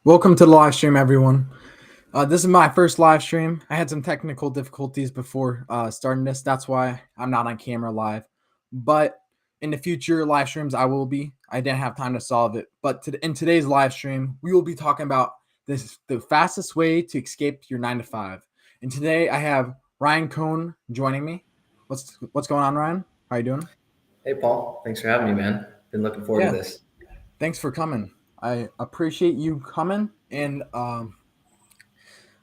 Welcome to the live stream, everyone. This is my first live stream. I had some technical difficulties before starting this. That's why I'm not on camera live. But in the future live streams, I will be. I didn't have time to solve it. But in today's live stream, we will be talking about the fastest way to escape your 9 to 5. And today I have Ryan Cohn joining me. What's going on, Ryan? How you doing? Hey, Paul. Thanks for having me, man. Been looking forward to Yeah, this. thanks for coming. I appreciate you coming, and I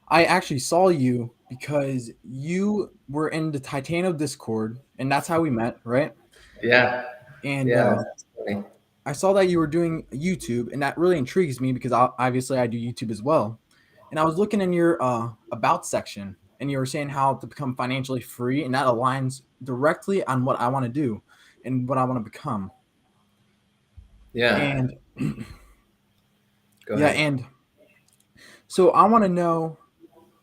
actually saw you because you were in the Titano Discord, and that's how we met, right? Yeah, And yeah, that's funny. I saw that you were doing YouTube, and that really intrigues me because obviously I do YouTube as well. And I was looking in your about section, and you were saying how to become financially free, and that aligns directly on what I want to do and what I want to become. Yeah, And go yeah, ahead. and so I want to know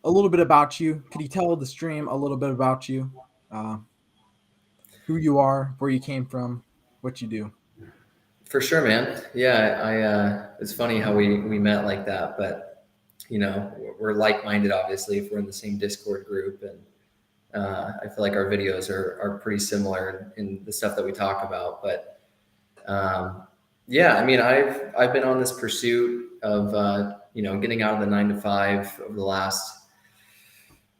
a little bit about you. Could you tell the stream a little bit about you? Uh, who you are, where you came from, what you do. For sure, man. Yeah, it's funny how we met like that, but we're like-minded, obviously, if we're in the same Discord group, and I feel like our videos are pretty similar in the stuff that we talk about. But yeah, I mean, I've been on this pursuit of getting out of the 9 to 5 over the last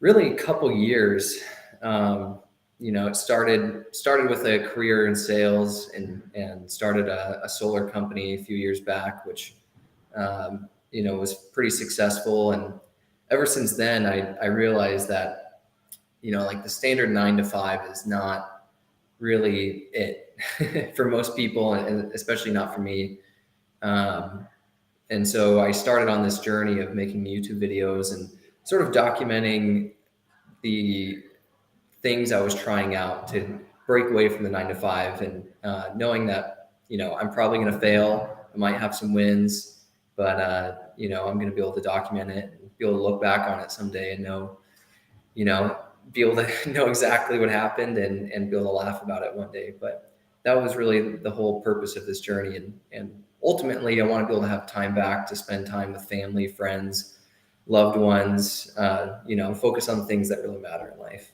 really couple years. It started with a career in sales and started a solar company a few years back, which was pretty successful. And ever since then, I realized that like the standard 9 to 5 is not really it for most people, and especially not for me. Um, and so I started on this journey of making YouTube videos and sort of documenting the things I was trying out to break away from the 9 to 5, and knowing that I'm probably going to fail. I might have some wins, but I'm going to be able to document it and be able to look back on it someday and know, be able to know exactly what happened and be able to laugh about it one day. But that was really the whole purpose of this journey, and ultimately I want to be able to have time back to spend time with family, friends, loved ones. Focus on things that really matter in life.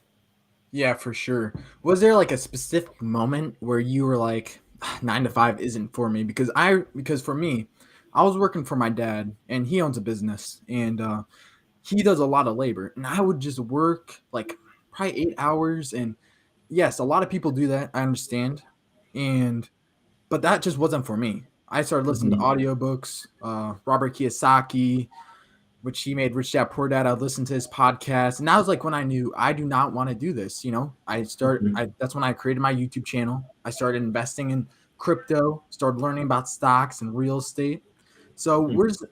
Yeah, for sure. Was there like a specific moment where you were like, 9 to 5 isn't for me? Because for me, I was working for my dad, and he owns a business, and he does a lot of labor, and I would just work like probably 8 hours. And yes, a lot of people do that. I understand, and but that just wasn't for me. I started listening to Mhm. audiobooks, Robert Kiyosaki, which he made Rich Dad Poor Dad. I listened to his podcast, and that was like when I knew I do not want to do this. Mhm. That's when I created my YouTube channel. I started investing in crypto, started learning about stocks and real estate. So,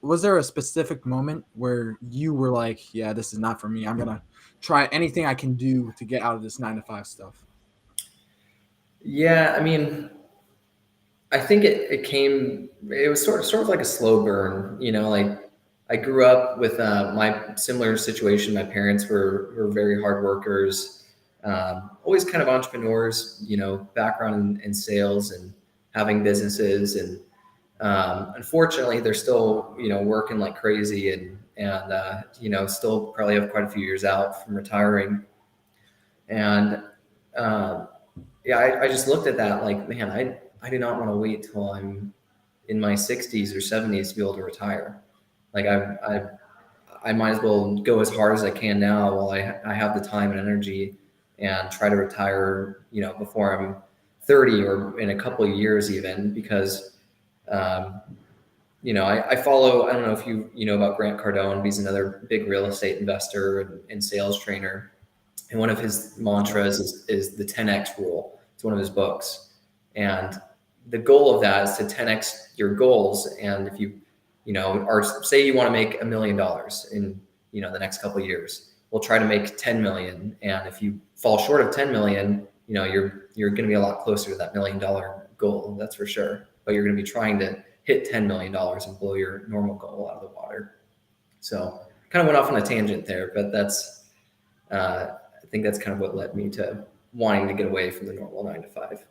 was there a specific moment where you were like, "Yeah, this is not for me. I'm gonna try anything I can do to get out of this 9 to 5 stuff." Yeah, I mean, I think it was sort of like a slow burn, like I grew up with my similar situation. My parents were very hard workers, always kind of entrepreneurs, background in sales and having businesses. And unfortunately, they're still, working like crazy, and still probably have quite a few years out from retiring. And um, yeah, I just looked at that like, man, I do not want to wait till I'm in my 60s or 70s to be able to retire. Like I might as well go as hard as I can now while I have the time and energy, and try to retire, before I'm 30 or in a couple of years even, because, um, I follow, I don't know if you know about Grant Cardone. He's another big real estate investor and sales trainer. And one of his mantras is the 10x rule. It's one of his books. And the goal of that is to 10x your goals. And if or say you want to make $1 million in, the next couple of years, we'll try to make 10 million. And if you fall short of 10 million, you're going to be a lot closer to that $1 million goal. That's for sure. But you're going to be trying to hit $10 million and blow your normal goal out of the water. So kind of went off on a tangent there, but I think that's kind of what led me to wanting to get away from the normal 9 to 5.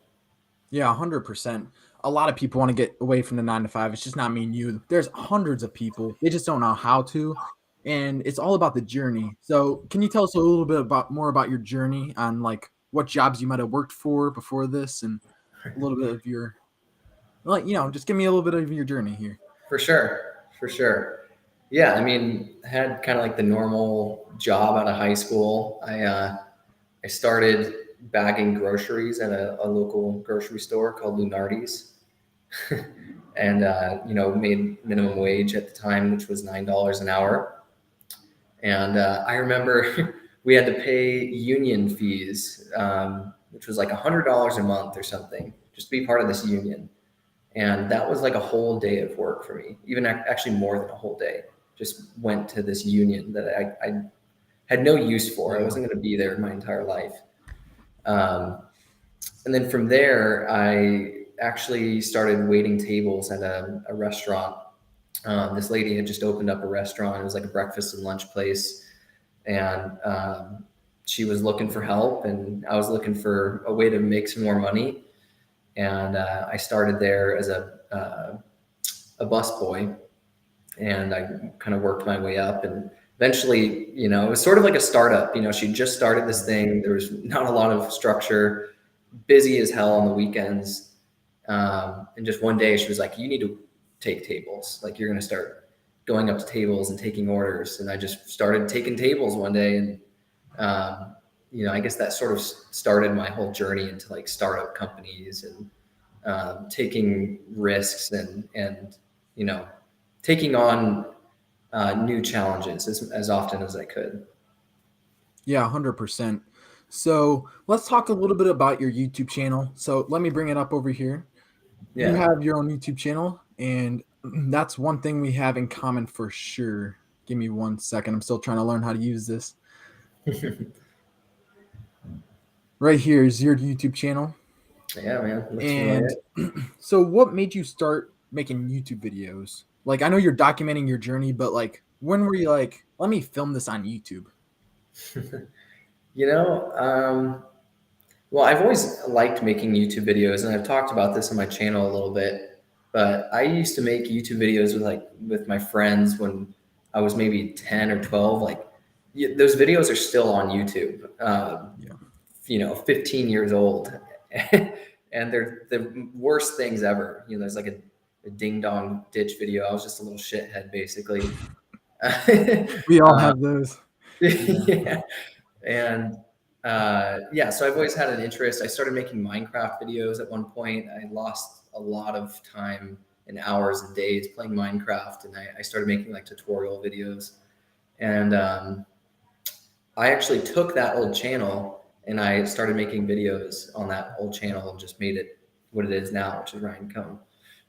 Yeah, 100%. A lot of people want to get away from the 9 to 5. It's just not me and you. There's hundreds of people. They just don't know how to. And it's all about the journey. So, can you tell us a little bit about more about your journey on like what jobs you might have worked for before this and a little bit of your like, just give me a little bit of your journey here. For sure, for sure. Yeah, I mean, I had kind of like the normal job out of high school. I started bagging groceries at a local grocery store called Lunardi's, and made minimum wage at the time, which was $9 an hour. And I remember we had to pay union fees, which was like $100 a month or something, just to be part of this union. And that was like a whole day of work for me, even actually more than a whole day. Just went to this union that I had no use for. I wasn't going to be there my entire life. And then from there, I actually started waiting tables at a restaurant. This lady had just opened up a restaurant. It was like a breakfast and lunch place. And she was looking for help, and I was looking for a way to make some more money. And I started there as a bus boy, and I kind of worked my way up. And eventually, it was sort of like a startup. She just started this thing. There was not a lot of structure, busy as hell on the weekends. And just one day she was like, you need to take tables. Like, you're going to start going up to tables and taking orders. And I just started taking tables one day. And, I guess that sort of started my whole journey into like startup companies and taking risks and taking on new challenges as often as I could. Yeah, 100%. So let's talk a little bit about your YouTube channel. So let me bring it up over here. Yeah. You have your own YouTube channel, and that's one thing we have in common for sure. Give me 1 second. I'm still trying to learn how to use this. Right here is your YouTube channel. Yeah, man. And so what made you start making YouTube videos? Like, I know you're documenting your journey, but like, when were you like, let me film this on YouTube? Well, I've always liked making YouTube videos, and I've talked about this on my channel a little bit, but I used to make YouTube videos with my friends when I was maybe 10 or 12. Like, those videos are still on YouTube. 15 years old, and they're the worst things ever. There's like a ding dong ditch video. I was just a little shithead, basically. We all have those. Yeah. And so I've always had an interest. I started making Minecraft videos at one point. I lost a lot of time and hours and days playing Minecraft, and I started making like tutorial videos. And I actually took that old channel and I started making videos on that old channel and just made it what it is now, which is Ryan Cohn.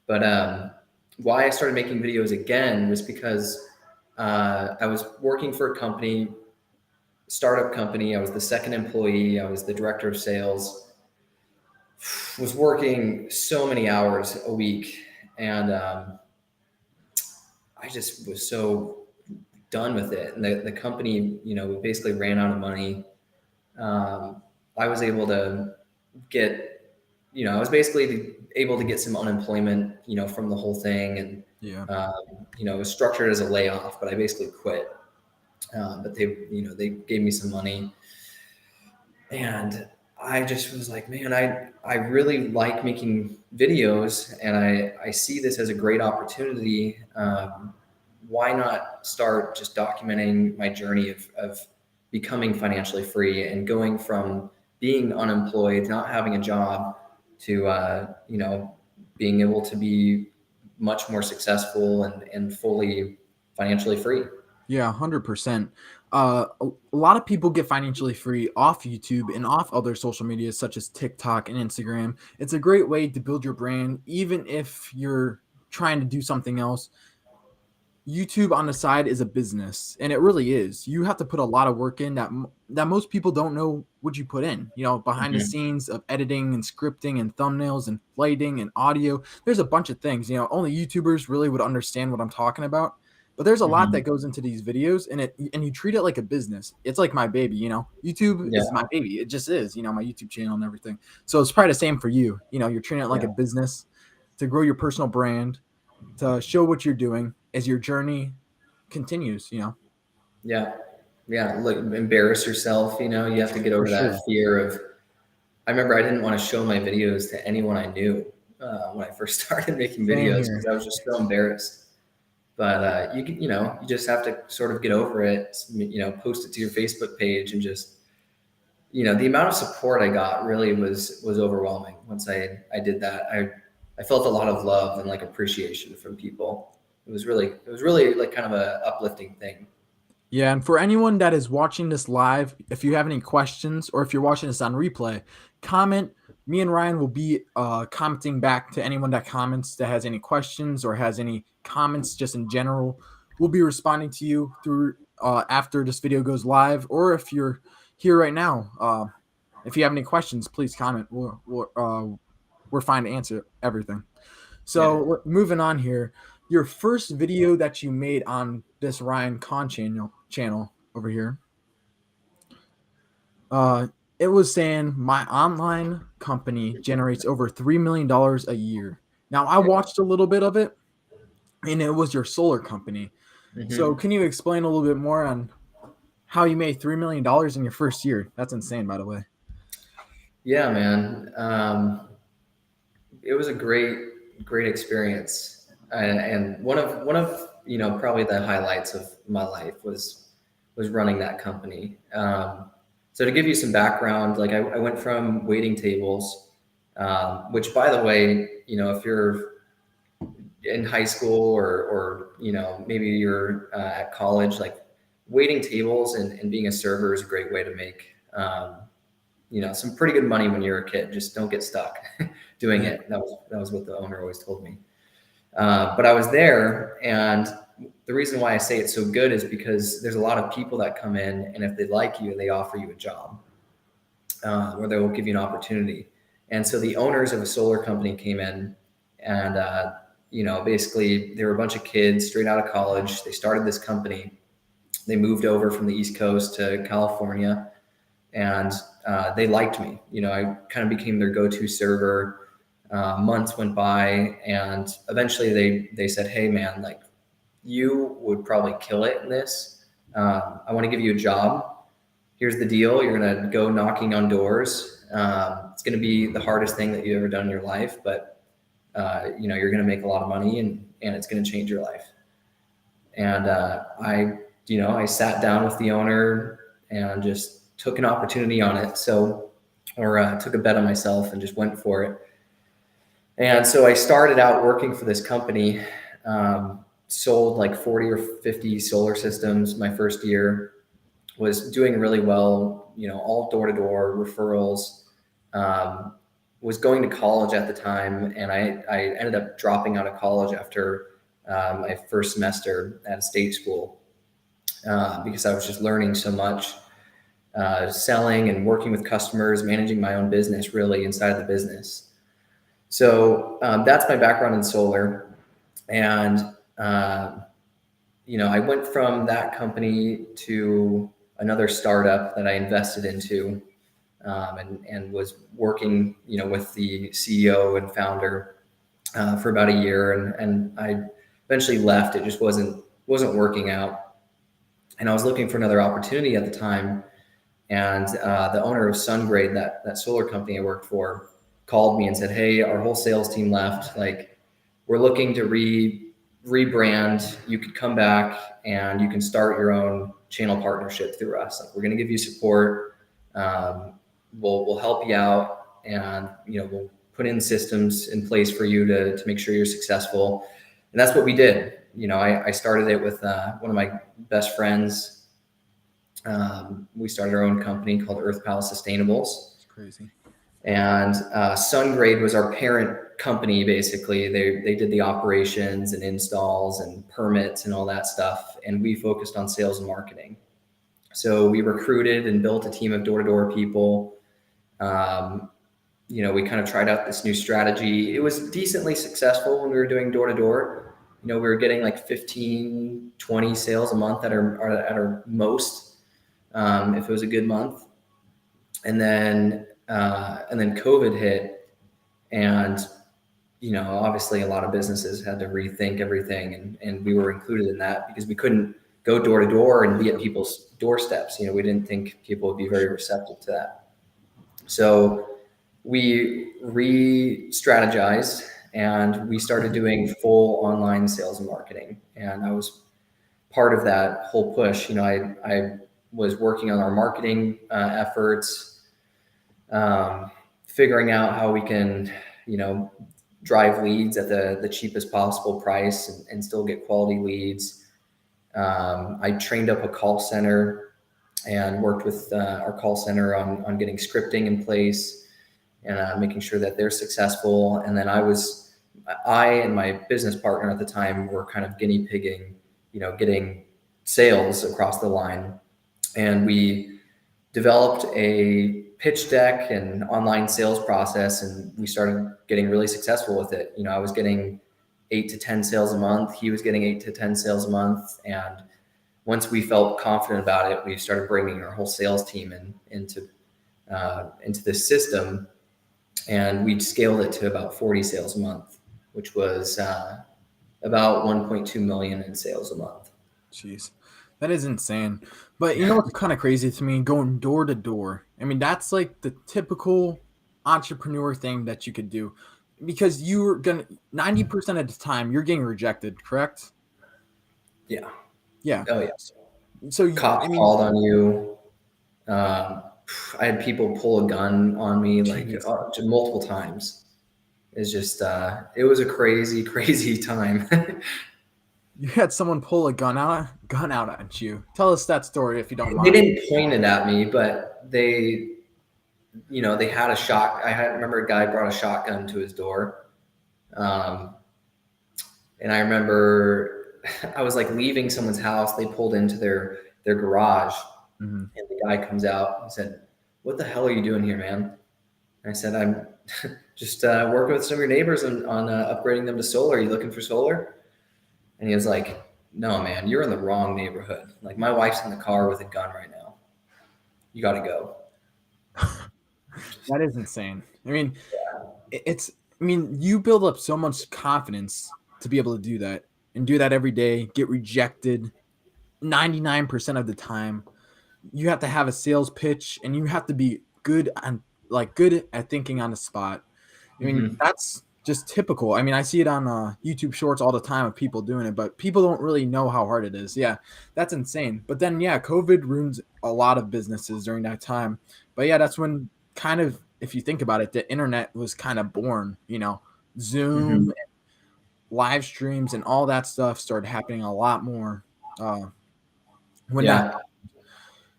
But why I started making videos again was because I was working for a company, startup company. I was the second employee. I was the director of sales. Was working so many hours a week, and I just was so done with it. And the company, basically ran out of money. I was able to get, I was basically able to get some unemployment, from the whole thing. And, it was structured as a layoff, but I basically quit. But they gave me some money, and I just was like, man, I really like making videos, and I see this as a great opportunity. Why not start just documenting my journey of becoming financially free and going from being unemployed, not having a job, to being able to be much more successful and fully financially free. Yeah, 100%. A lot of people get financially free off YouTube and off other social media such as TikTok and Instagram. It's a great way to build your brand, even if you're trying to do something else. YouTube on the side is a business, and it really is. You have to put a lot of work in that most people don't know what you put in. Behind the scenes of editing and scripting and thumbnails and lighting and audio. There's a bunch of things. Only YouTubers really would understand what I'm talking about. But there's a lot Hmm. that goes into these videos, and you treat it like a business. It's like my baby, YouTube Yeah. is my baby. It just is, my YouTube channel and everything. So it's probably the same for you. You're treating it like Yeah. a business to grow your personal brand, to show what you're doing as your journey continues. Yeah. Yeah. Look, embarrass yourself. You have to get For over that sure. fear of. I remember I didn't want to show my videos to anyone I knew when I first started making Same videos because here. I was just so embarrassed. But you just have to sort of get over it. Post it to your Facebook page and just, the amount of support I got really was overwhelming. Once I did that, I felt a lot of love and like appreciation from people. It was really like kind of a uplifting thing. Yeah, and for anyone that is watching this live, if you have any questions or if you're watching this on replay, comment. Me and Ryan will be commenting back to anyone that comments that has any questions or has any comments just in general. We'll be responding to you through after this video goes live, or if you're here right now. If you have any questions, please comment. We're fine to answer everything. Yeah. So moving on here, your first video that you made on this Ryan Kahn channel over here, uh, it was saying my online company generates over $3 million a year. Now I watched a little bit of it, and it was your solar company. So Hmm. can you explain a little bit more on how you made $3 million in your first year? That's insane, by the way. Yeah, man. It was a great experience, and one of probably the highlights of my life was running that company. So to give you some background, like I went from waiting tables, which by the way, if you're in high school or maybe you're at college, like waiting tables and being a server is a great way to make some pretty good money when you're a kid. Just don't get stuck doing Yeah. it. That was what the owner always told me. But I was there, and the reason why I say it's so good is because there's a lot of people that come in, and if they like you, they offer you a job, or they will give you an opportunity. And so the owners of a solar company came in, and basically they were a bunch of kids straight out of college. They started this company. They moved over from the East Coast to California, and they liked me. I kind of became their go-to server. Months went by, and eventually they said, "Hey, man, like you would probably kill it in this. I want to give you a job. Here's the deal: you're gonna go knocking on doors. It's gonna be the hardest thing that you've ever done in your life, but you're gonna make a lot of money, and it's gonna change your life." And I sat down with the owner and just took an opportunity on it. Or took a bet on myself and just went for it. And so I started out working for this company, sold like 40 or 50 solar systems my first year, was doing really well, all door to door referrals. Um, was going to college at the time, and I ended up dropping out of college after my first semester at a state school because I was just learning so much, selling and working with customers, managing my own business really inside of the business. So that's my background in solar. And, I went from that company to another startup that I invested into, and was working, with the CEO and founder for about a year. And I eventually left. It just wasn't working out. And I was looking for another opportunity at the time. And the owner of SunGrade, that solar company I worked for, called me and said, "Hey, our whole sales team left. Like, we're looking to rebrand. You could come back and you can start your own channel partnership through us. Like, we're going to give you support. We'll help you out, and we'll put in systems in place for you to make sure you're successful." And that's what we did. I started it with one of my best friends. We started our own company called Earth Palace Sustainables, It's crazy. and SunGrade was our parent company. Basically, they did the operations and installs and permits and all that stuff, and we focused on sales and marketing. So we recruited and built a team of door-to-door people. We kind of tried out this new strategy. It was decently successful when we were doing door-to-door, we were getting like 15, 20 sales a month at our most, if it was a good month. And then COVID hit, and obviously a lot of businesses had to rethink everything, and we were included in that because we couldn't go door to door and be at people's doorsteps. We didn't think people would be very receptive to that. So we re-strategized and we started doing full online sales and marketing. And I was part of that whole push. I was working on our marketing efforts, figuring out how we can, drive leads at the cheapest possible price and still get quality leads. I trained up a call center and worked with our call center on getting scripting in place and making sure that they're successful. And then I and my business partner at the time were kind of guinea pigging, getting sales across the line. And we developed a pitch deck and online sales process, and we started getting really successful with it. I was getting 8 to 10 sales a month. He was getting 8 to 10 sales a month. And once we felt confident about it, we started bringing our whole sales team into this system, and we scaled it to about 40 sales a month, which was about 1.2 million in sales a month. Jeez, that is insane. But what's kind of crazy to me, going door to door. I mean, that's like the typical entrepreneur thing that you could do, because you're gonna 90% of the time you're getting rejected, correct? Yeah. Yeah. Oh yes. So Cops called on you. I had people pull a gun on me multiple times. It's just it was a crazy, crazy time. you had someone pull a gun out at you. Tell us that story if you don't mind. They didn't point it at me, but they had a shot. I remember a guy brought a shotgun to his door. And I remember I was like leaving someone's house. They pulled into their garage, and the guy comes out and said, "What the hell are you doing here, man?" And I said, "I'm just working with some of your neighbors on upgrading them to solar. Are you looking for solar?" And he was like, "No, man, you're in the wrong neighborhood. Like, my wife's in the car with a gun right now. You got to go." That is insane. I mean, you build up so much confidence to be able to do that and do that every day, get rejected 99% of the time. You have to have a sales pitch, and you have to be good at thinking on the spot. I mean, that's just typical. I mean, I see it on YouTube Shorts all the time of people doing it, but people don't really know how hard it is. Yeah, that's insane. But then, yeah, COVID ruins a lot of businesses during that time. But yeah, that's when kind of, if you think about it, the internet was kind of born. Zoom, and live streams, and all that stuff started happening a lot more when that.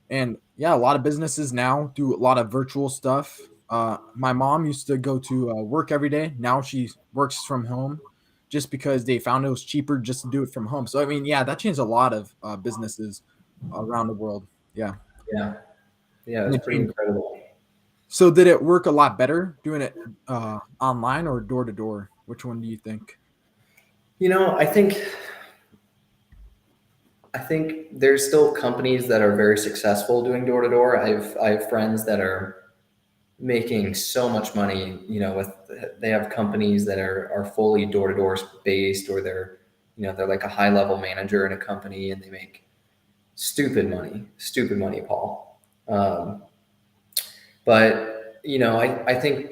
And yeah, a lot of businesses now do a lot of virtual stuff. My mom used to go to work every day. Now she works from home just because they found it was cheaper just to do it from home. So, I mean, yeah, that changed a lot of businesses around the world. Yeah. Yeah. Yeah. It was pretty incredible. So did it work a lot better doing it online or door to door? Which one do you think? I think there's still companies that are very successful doing door to door. I have friends that are making so much money, they have companies that are fully door to door based, or they're like a high level manager in a company, and they make stupid money, Paul. But I think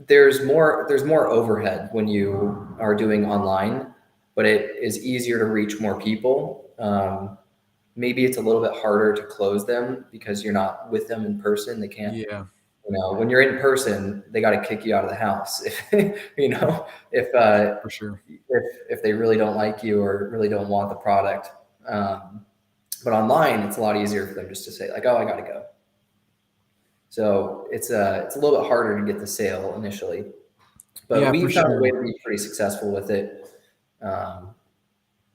there's more overhead when you are doing online, but it is easier to reach more people. Maybe it's a little bit harder to close them because you're not with them in person. They can't. Yeah. When you're in person, they got to kick you out of the house. If For sure. if they really don't like you or really don't want the product. But online, it's a lot easier for them just to say like, "Oh, I got to go." So it's a little bit harder to get the sale initially, but Yeah, we for found a sure. way to be pretty successful with it.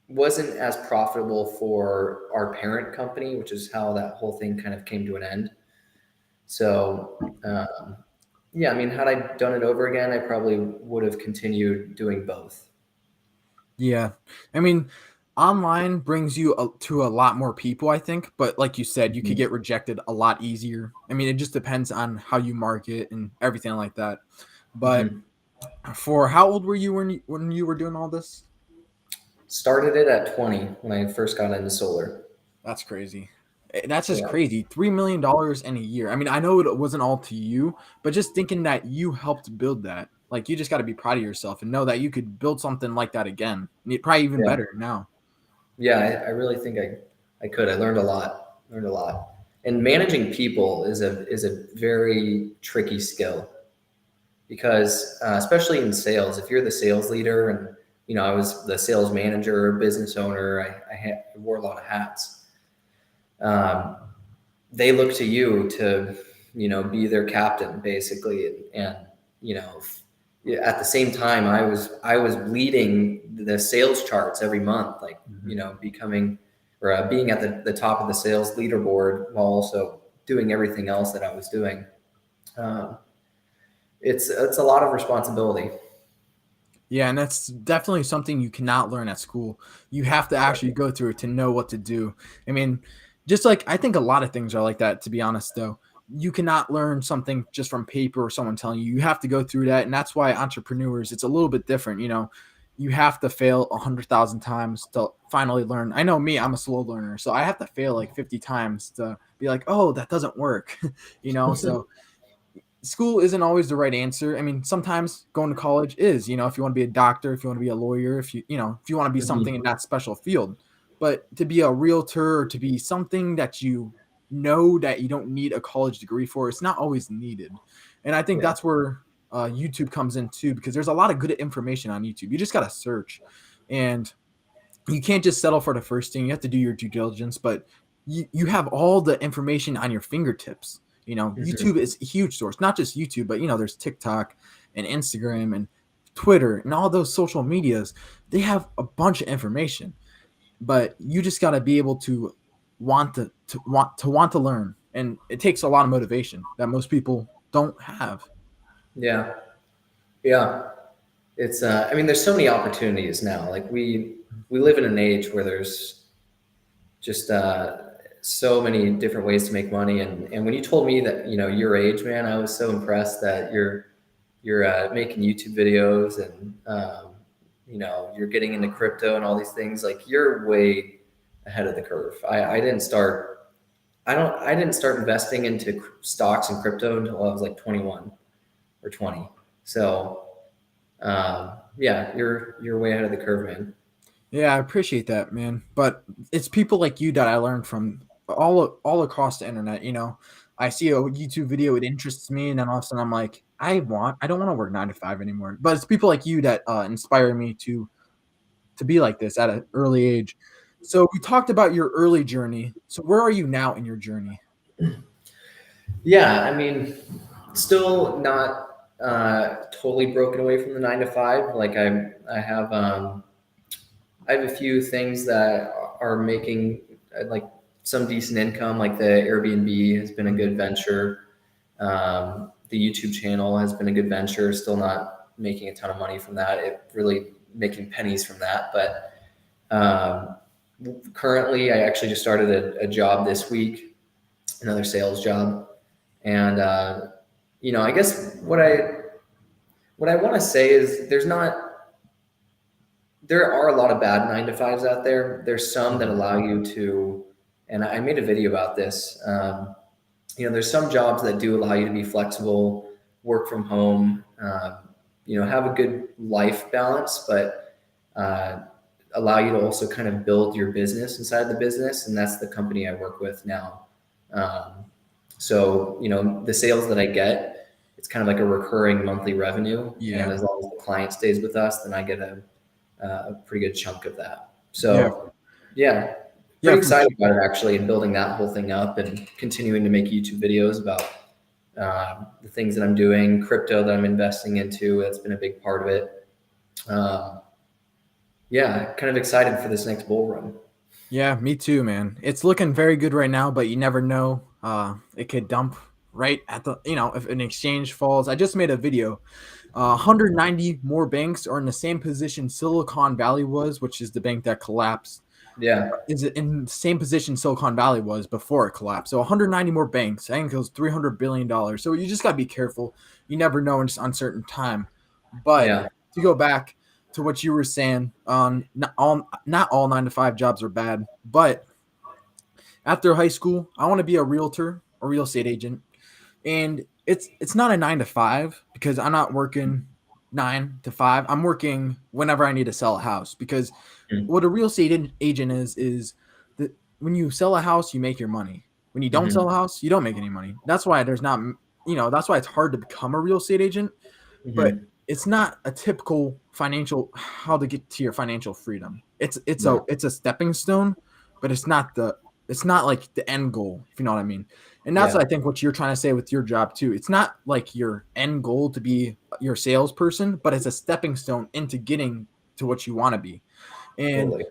Wasn't as profitable for our parent company, which is how that whole thing kind of came to an end. So, yeah, I mean, had I done it over again, I probably would have continued doing both. Yeah. I mean, online brings you to a lot more people, I think. But like you said, you could Mhm. get rejected a lot easier. I mean, it just depends on how you market and everything like that. But Mhm. for how old were you when you were doing all this? Started it at 20 when I first got into solar. That's crazy. That's just Yeah. crazy. $3 million in a year. I mean, I know it wasn't all to you, but just thinking that you helped build that, like you just got to be proud of yourself and know that you could build something like that again. Probably even Yeah. better now. Yeah. I really think I could. I learned a lot. Learned a lot. And managing people is a very tricky skill because, especially in sales, if you're the sales leader and I was the sales manager, business owner, I wore a lot of hats. Um, they look to you to be their captain basically, and at the same time I was leading the sales charts every month, like Mhm. becoming or being at the top of the sales leaderboard while also doing everything else that I was doing. um, it's a lot of responsibility. Yeah, and that's definitely something you cannot learn at school. You have to actually go through it to know what to do. I mean, just like I think a lot of things are like that, to be honest, though. You cannot learn something just from paper or someone telling you. You have to go through that. And that's why entrepreneurs, it's a little bit different. You have to fail 100,000 times to finally learn. I know me, I'm a slow learner. So I have to fail like 50 times to be like, oh, that doesn't work. So school isn't always the right answer. I mean, sometimes going to college is, if you want to be a doctor, if you want to be a lawyer, if you want to be something in Mhm. that special field. But to be a realtor or to be something that you know that you don't need a college degree for, it's not always needed. And I think Yeah. that's where YouTube comes in too, because there's a lot of good information on YouTube. You just got to search, and you can't just settle for the first thing. You have to do your due diligence, but you have all the information on your fingertips. Mhm. YouTube is a huge source, not just YouTube, but there's TikTok and Instagram and Twitter and all those social medias. They have a bunch of information, but you just got to be able to want to learn, and it takes a lot of motivation that most people don't have. Yeah. Yeah. It's I mean, there's so many opportunities now. Like we live in an age where there's just so many different ways to make money. And when you told me that your age, man, I was so impressed that you're making YouTube videos, and you're getting into crypto and all these things. Like, you're way ahead of the curve. I didn't start. I didn't start investing into stocks and crypto until I was like 21 or 20. So yeah, you're way ahead of the curve, man. Yeah, I appreciate that, man. But it's people like you that I learned from all across the internet. I see a YouTube video, it interests me, and then all of a sudden I'm like, I don't want to work 9 to 5 anymore. But it's people like you that inspire me to be like this at an early age. So we talked about your early journey. So where are you now in your journey? Yeah, I mean, still not totally broken away from the 9 to 5. Like, I have a few things that are making like some decent income. Like, the Airbnb has been a good venture. The YouTube channel has been a good venture. Still not making a ton of money from that. It really making pennies from that. But um, currently, I actually just started a job this week, another sales job. And I guess what I want to say is there are a lot of bad 9 to 5s out there. There's some that Mhm. allow you to, and I made a video about this. There's some jobs that do allow you to be flexible, work from home, have a good life balance, but uh, allow you to also kind of build your business inside the business. And that's the company I work with now. Um, so, the sales that I get, it's kind of like a recurring monthly revenue. And Yeah. as long as the client stays with us, then I get a pretty good chunk of that. Yeah. So, yeah, Yeah, pretty for excited sure. about it actually, and building that whole thing up and continuing to make YouTube videos about the things that I'm doing, crypto that I'm investing into. That's been a big part of it. Um, yeah, kind of excited for this next bull run. Yeah, me too, man. It's looking very good right now, but you never know. It could dump right at if an exchange falls. I just made a video 190 more banks are in the same position Silicon Valley was, which is the bank that collapsed. Yeah. Is in the same position Silicon Valley was before it collapsed. So 190 more banks. I think it was $300 billion. So you just got to be careful. You never know in just uncertain time. But Yeah. to go back to what you were saying, not all 9 to 5 jobs are bad. But after high school, I want to be a realtor, a real estate agent, and it's not a 9 to 5 because I'm not working 9 to 5. I'm working whenever I need to sell a house because Mm-hmm. what a real estate agent is that when you sell a house, you make your money. When you don't Mm-hmm. sell a house, you don't make any money. That's why there's not, that's why it's hard to become a real estate agent, but Mm-hmm. it's not a typical financial how to get to your financial freedom. No. It's a stepping stone, but it's not like the end goal, if you know what I mean. And that's Yeah. I think what you're trying to say with your job too. It's not like your end goal to be your salesperson, but it's a stepping stone into getting to what you want to be. And Totally.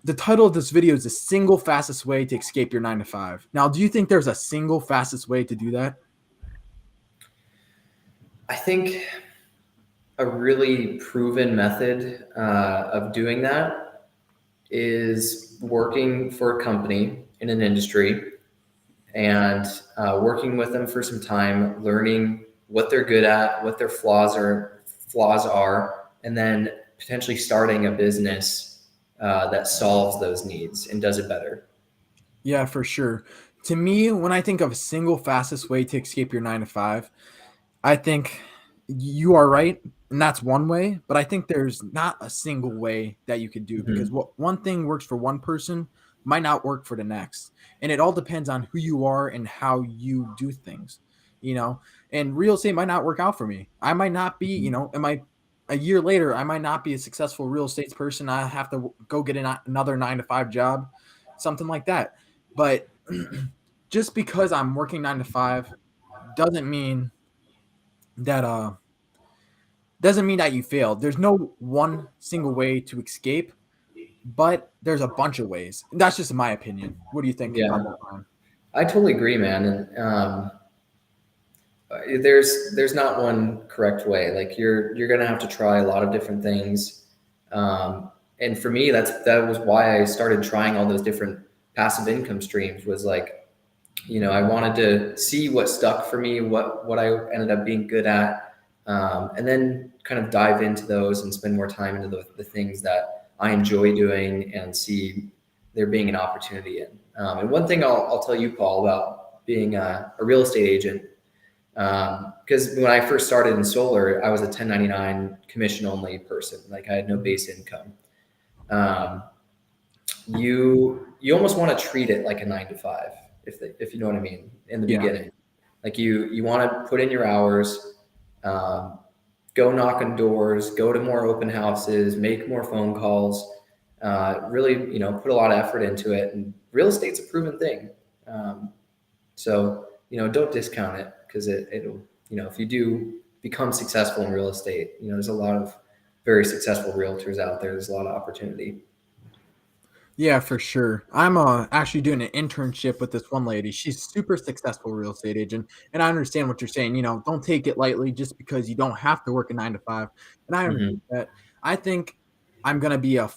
the title of this video is the single fastest way to escape your 9 to 5. Now, do you think there's a single fastest way to do that? I think a really proven method of doing that is working for a company in an industry and working with them for some time, learning what they're good at, what their flaws are, and then potentially starting a business that solves those needs and does it better. Yeah, for sure. To me, when I think of a single fastest way to escape your 9 to 5, I think you are right, and that's one way. But I think there's not a single way that you could do because Mm-hmm. what one thing works for one person might not work for the next, and it all depends on who you are and how you do things. You know, and real estate might not work out for me. I might not be. It might a year later I might not be a successful real estate person. I have to go get another 9 to 5 job, something like that. But just because I'm working 9 to 5 doesn't mean that you failed. There's no one single way to escape, but there's a bunch of ways. That's just my opinion. What do you think Yeah, about that, Ryan? I totally agree, man. And there's not one correct way. Like you're gonna have to try a lot of different things. And for me, that was why I started trying all those different passive income streams. Was like, I wanted to see what stuck for me, what I ended up being good at, and then kind of dive into those and spend more time into the things that I enjoy doing and see there being an opportunity in. And one thing I'll tell you, Paul, about being a real estate agent, because when I first started in solar, I was a 1099 commission only person. Like I had no base income. Um, you almost want to treat it like a 9 to 5, if you know what I mean, in the Yeah. beginning. Like you want to put in your hours, um, go knock on doors, go to more open houses, make more phone calls, really, put a lot of effort into it. And real estate's a proven thing. So, don't discount it because it'll, if you do become successful in real estate, there's a lot of very successful realtors out there. There's a lot of opportunity. Yeah, for sure. I'm actually doing an internship with this one lady. She's super successful real estate agent, and I understand what you're saying. Don't take it lightly just because you don't have to work a 9 to 5. And I understand Hmm. that. I think I'm gonna be um,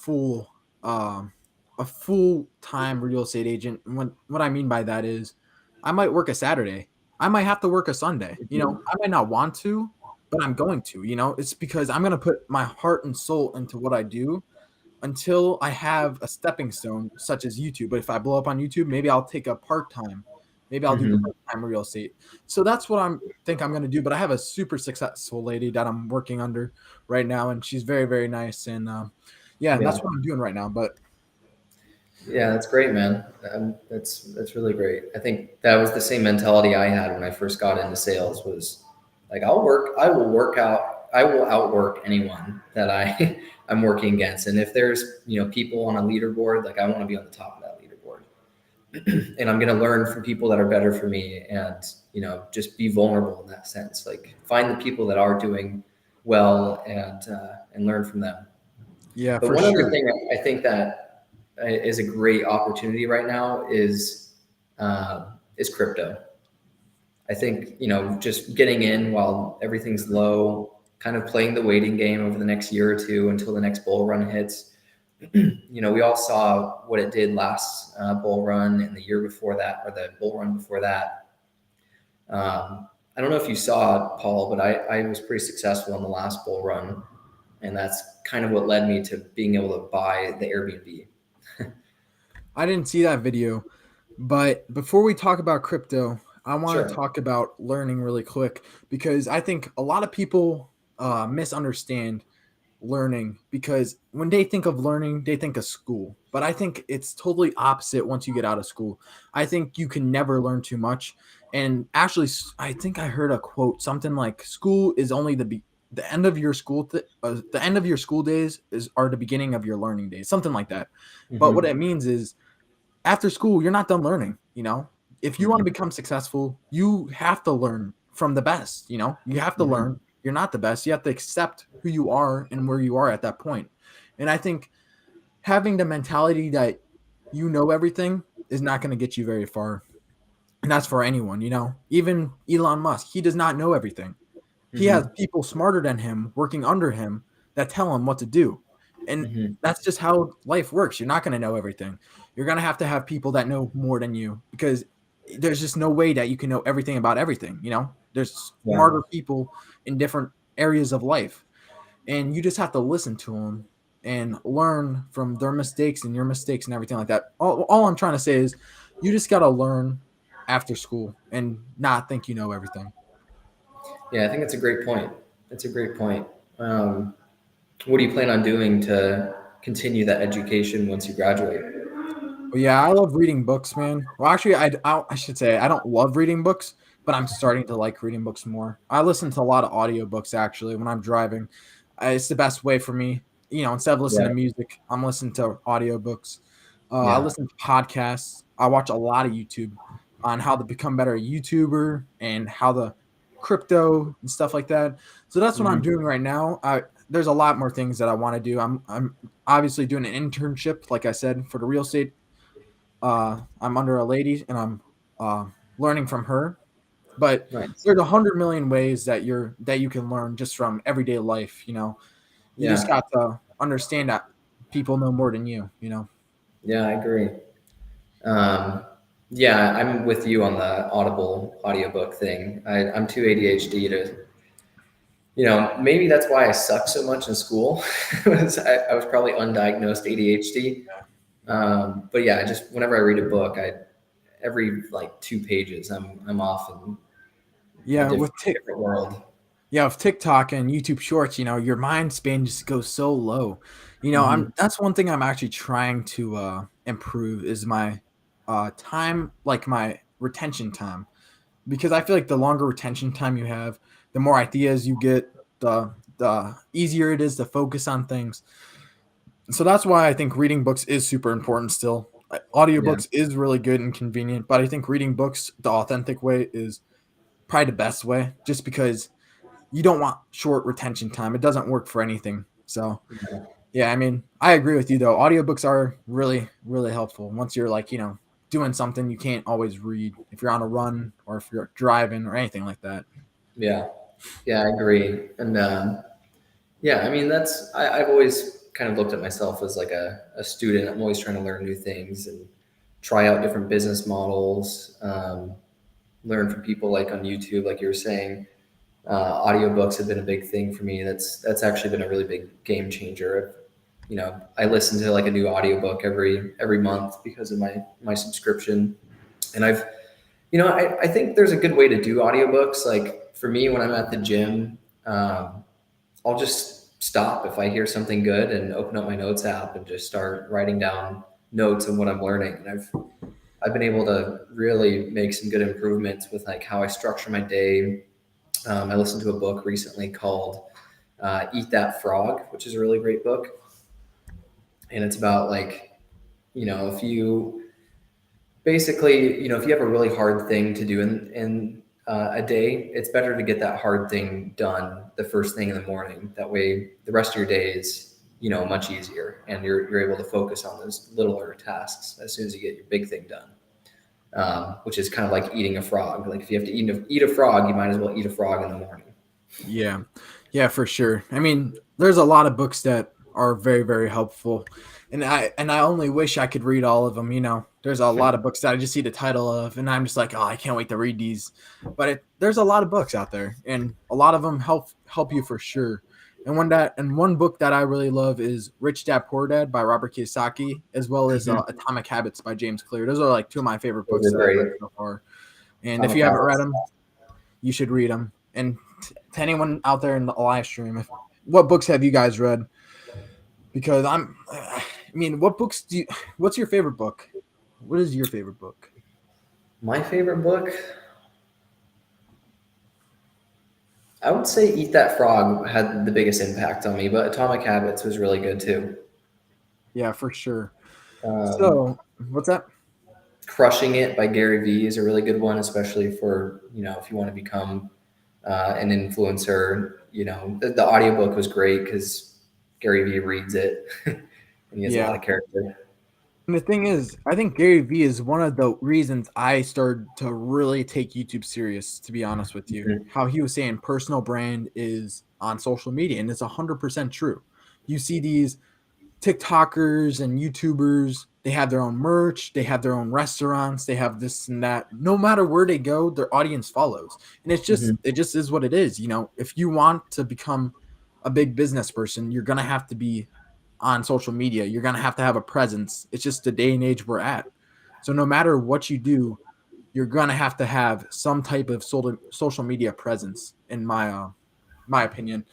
a full time real estate agent. And what I mean by that is, I might work a Saturday. I might have to work a Sunday. I might not want to, but I'm going to. It's because I'm gonna put my heart and soul into what I do until I have a stepping stone such as YouTube. But if I blow up on YouTube, maybe I'll take a part time. Maybe I'll do Hmm. part time real estate. So that's what I'm going to do. But I have a super successful lady that I'm working under right now, and she's very very nice. And yeah, and Yeah. that's what I'm doing right now. But Yeah, that's great, man. That's really great. I think that was the same mentality I had when I first got into sales. Was like, I will outwork anyone that I'm working against. And if there's people on a leaderboard, like I want to be on the top of that leaderboard, and I'm going to learn from people that are better for me, and just be vulnerable in that sense. Like find the people that are doing well and learn from them. yeah, But for one other sure. thing I think that is a great opportunity right now is crypto. I think just getting in while everything's low, kind of playing the waiting game over the next year or two until the next bull run hits. We all saw what it did last bull run and the year before that, or the bull run before that. I don't know if you saw it, Paul, but I was pretty successful in the last bull run. And that's kind of what led me to being able to buy the Airbnb. I didn't see that video, but before we talk about crypto, I want to Sure. talk about learning really quick because I think a lot of people misunderstand learning because when they think of learning, they think of school. But I think it's totally opposite once you get out of school. I think you can never learn too much. And actually, I think I heard a quote something like school is only the end of your the end of your school days are the beginning of your learning days, something like that. But what Mm-hmm. it means is after school, you're not done learning. If you want to Mm-hmm. become successful, you have to learn from the best. You have to Mm-hmm. learn. You're not the best. You have to accept who you are and where you are at that point. And I think having the mentality that you know everything is not going to get you very far. And that's for anyone. Even Elon Musk, he does not know everything. He has Mm-hmm. people smarter than him working under him that tell him what to do. And Mm-hmm. that's just how life works. You're not going to know everything. You're going to have people that know more than you because there's just no way that you can know everything about everything. There's Yeah. smarter people in different areas of life. And you just have to listen to them and learn from their mistakes and your mistakes and everything like that. All I'm trying to say is you just got to learn after school and not think you know everything. Yeah, I think it's a great point. It's a great point. What do you plan on doing to continue that education once you graduate? Well, yeah, I love reading books, man. Well, actually, I should say I don't love reading books, but I'm starting to like reading books more. I listen to a lot of audiobooks actually when I'm driving. It's the best way for me. Instead of listening Yeah. to music, I'm listening to audiobooks. I Yeah. listen to podcasts. I watch a lot of YouTube on how to become better YouTuber and how the crypto and stuff like that. So that's what I'm Mm-hmm. doing right now. There's a lot more things that I want to do. I'm obviously doing an internship, like I said, for the real estate. I'm under a lady and I'm learning from her. But Nice. there's 100 million ways that you can learn just from everyday life. You just Yeah. got to understand that people know more than you. Yeah, I agree. Um, yeah, I'm with you on the Audible audiobook thing. I'm too ADHD to, maybe that's why I suck so much in school. I was probably undiagnosed ADHD. But yeah, just whenever I read a book, every like 2 pages, I'm off in a Yeah, different world. with TikTok and YouTube Shorts, your mind span just goes so low. Hmm. That's one thing I'm actually trying to improve is my time, like my retention time, because I feel like the longer retention time you have, the more ideas you get, the easier it is to focus on things. So that's why I think reading books is super important still. Yeah. Audiobooks is really good and convenient, but I think reading books the authentic way is probably the best way just because you don't want short retention time. It doesn't work for anything. So, yeah, I mean, I agree with you though. Audiobooks are really, really helpful. Once you're like, doing something you can't always read if you're on a run or if you're driving or anything like that. Yeah. Yeah, I agree. And yeah, I mean, I've always kind of looked at myself as like a student. I'm always trying to learn new things and try out different business models, learn from people like on YouTube, like you were saying. Audiobooks have been a big thing for me. That's actually been a really big game changer. I listen to like a new audiobook every month because of my subscription. And I think there's a good way to do audiobooks. Like for me, when I'm at the gym, I'll just stop if I hear something good and open up my notes app and just start writing down notes on what I'm learning. And I've been able to really make some good improvements with like how I structure my day. I listened to a book recently called Eat That Frog, which is a really great book. And it's about like, if you basically, if you have a really hard thing to do in a day, it's better to get that hard thing done the first thing in the morning. That way, the rest of your day is, much easier, and you're able to focus on those littler tasks as soon as you get your big thing done. Which is kind of like eating a frog. Like if you have to eat a frog, you might as well eat a frog in the morning. Yeah. Yeah, for sure. I mean, there's a lot of books that are very, very helpful, and I only wish I could read all of them. There's a lot of books that I just see the title of, and I'm just like, oh, I can't wait to read these. But there's a lot of books out there, and a lot of them help you for sure. And one book that I really love is Rich Dad Poor Dad by Robert Kiyosaki, as well as Mhm. Atomic Habits by James Clear. Those are like two of my favorite Those books are that I've great. read so far. And if Atomic you haven't read Habits. them, you should read them. And to anyone out there in the live stream, what books have you guys read? Because I mean, what's your favorite book? What is your favorite book? My favorite book, I would say Eat That Frog had the biggest impact on me, but Atomic Habits was really good too. Yeah, for sure. Um, So, what's that? Crushing It by Gary Vee is a really good one, especially for, if you want to become an influencer. The audiobook was great because Gary Vee reads it and he has a lot Yeah. of character. And the thing is, I think Gary Vee is one of the reasons I started to really take YouTube serious, to be honest with you. Mhm. How he was saying personal brand is on social media, and it's 100% true. You see these TikTokers and YouTubers, they have their own merch, they have their own restaurants, they have this and that. No matter where they go, their audience follows. And Mhm. it just is what it is. If you want to become a big business person, you're going to have to be on social media. You're going to have a presence. It's just the day and age we're at. So no matter what you do, you're going to have some type of social media presence in my opinion.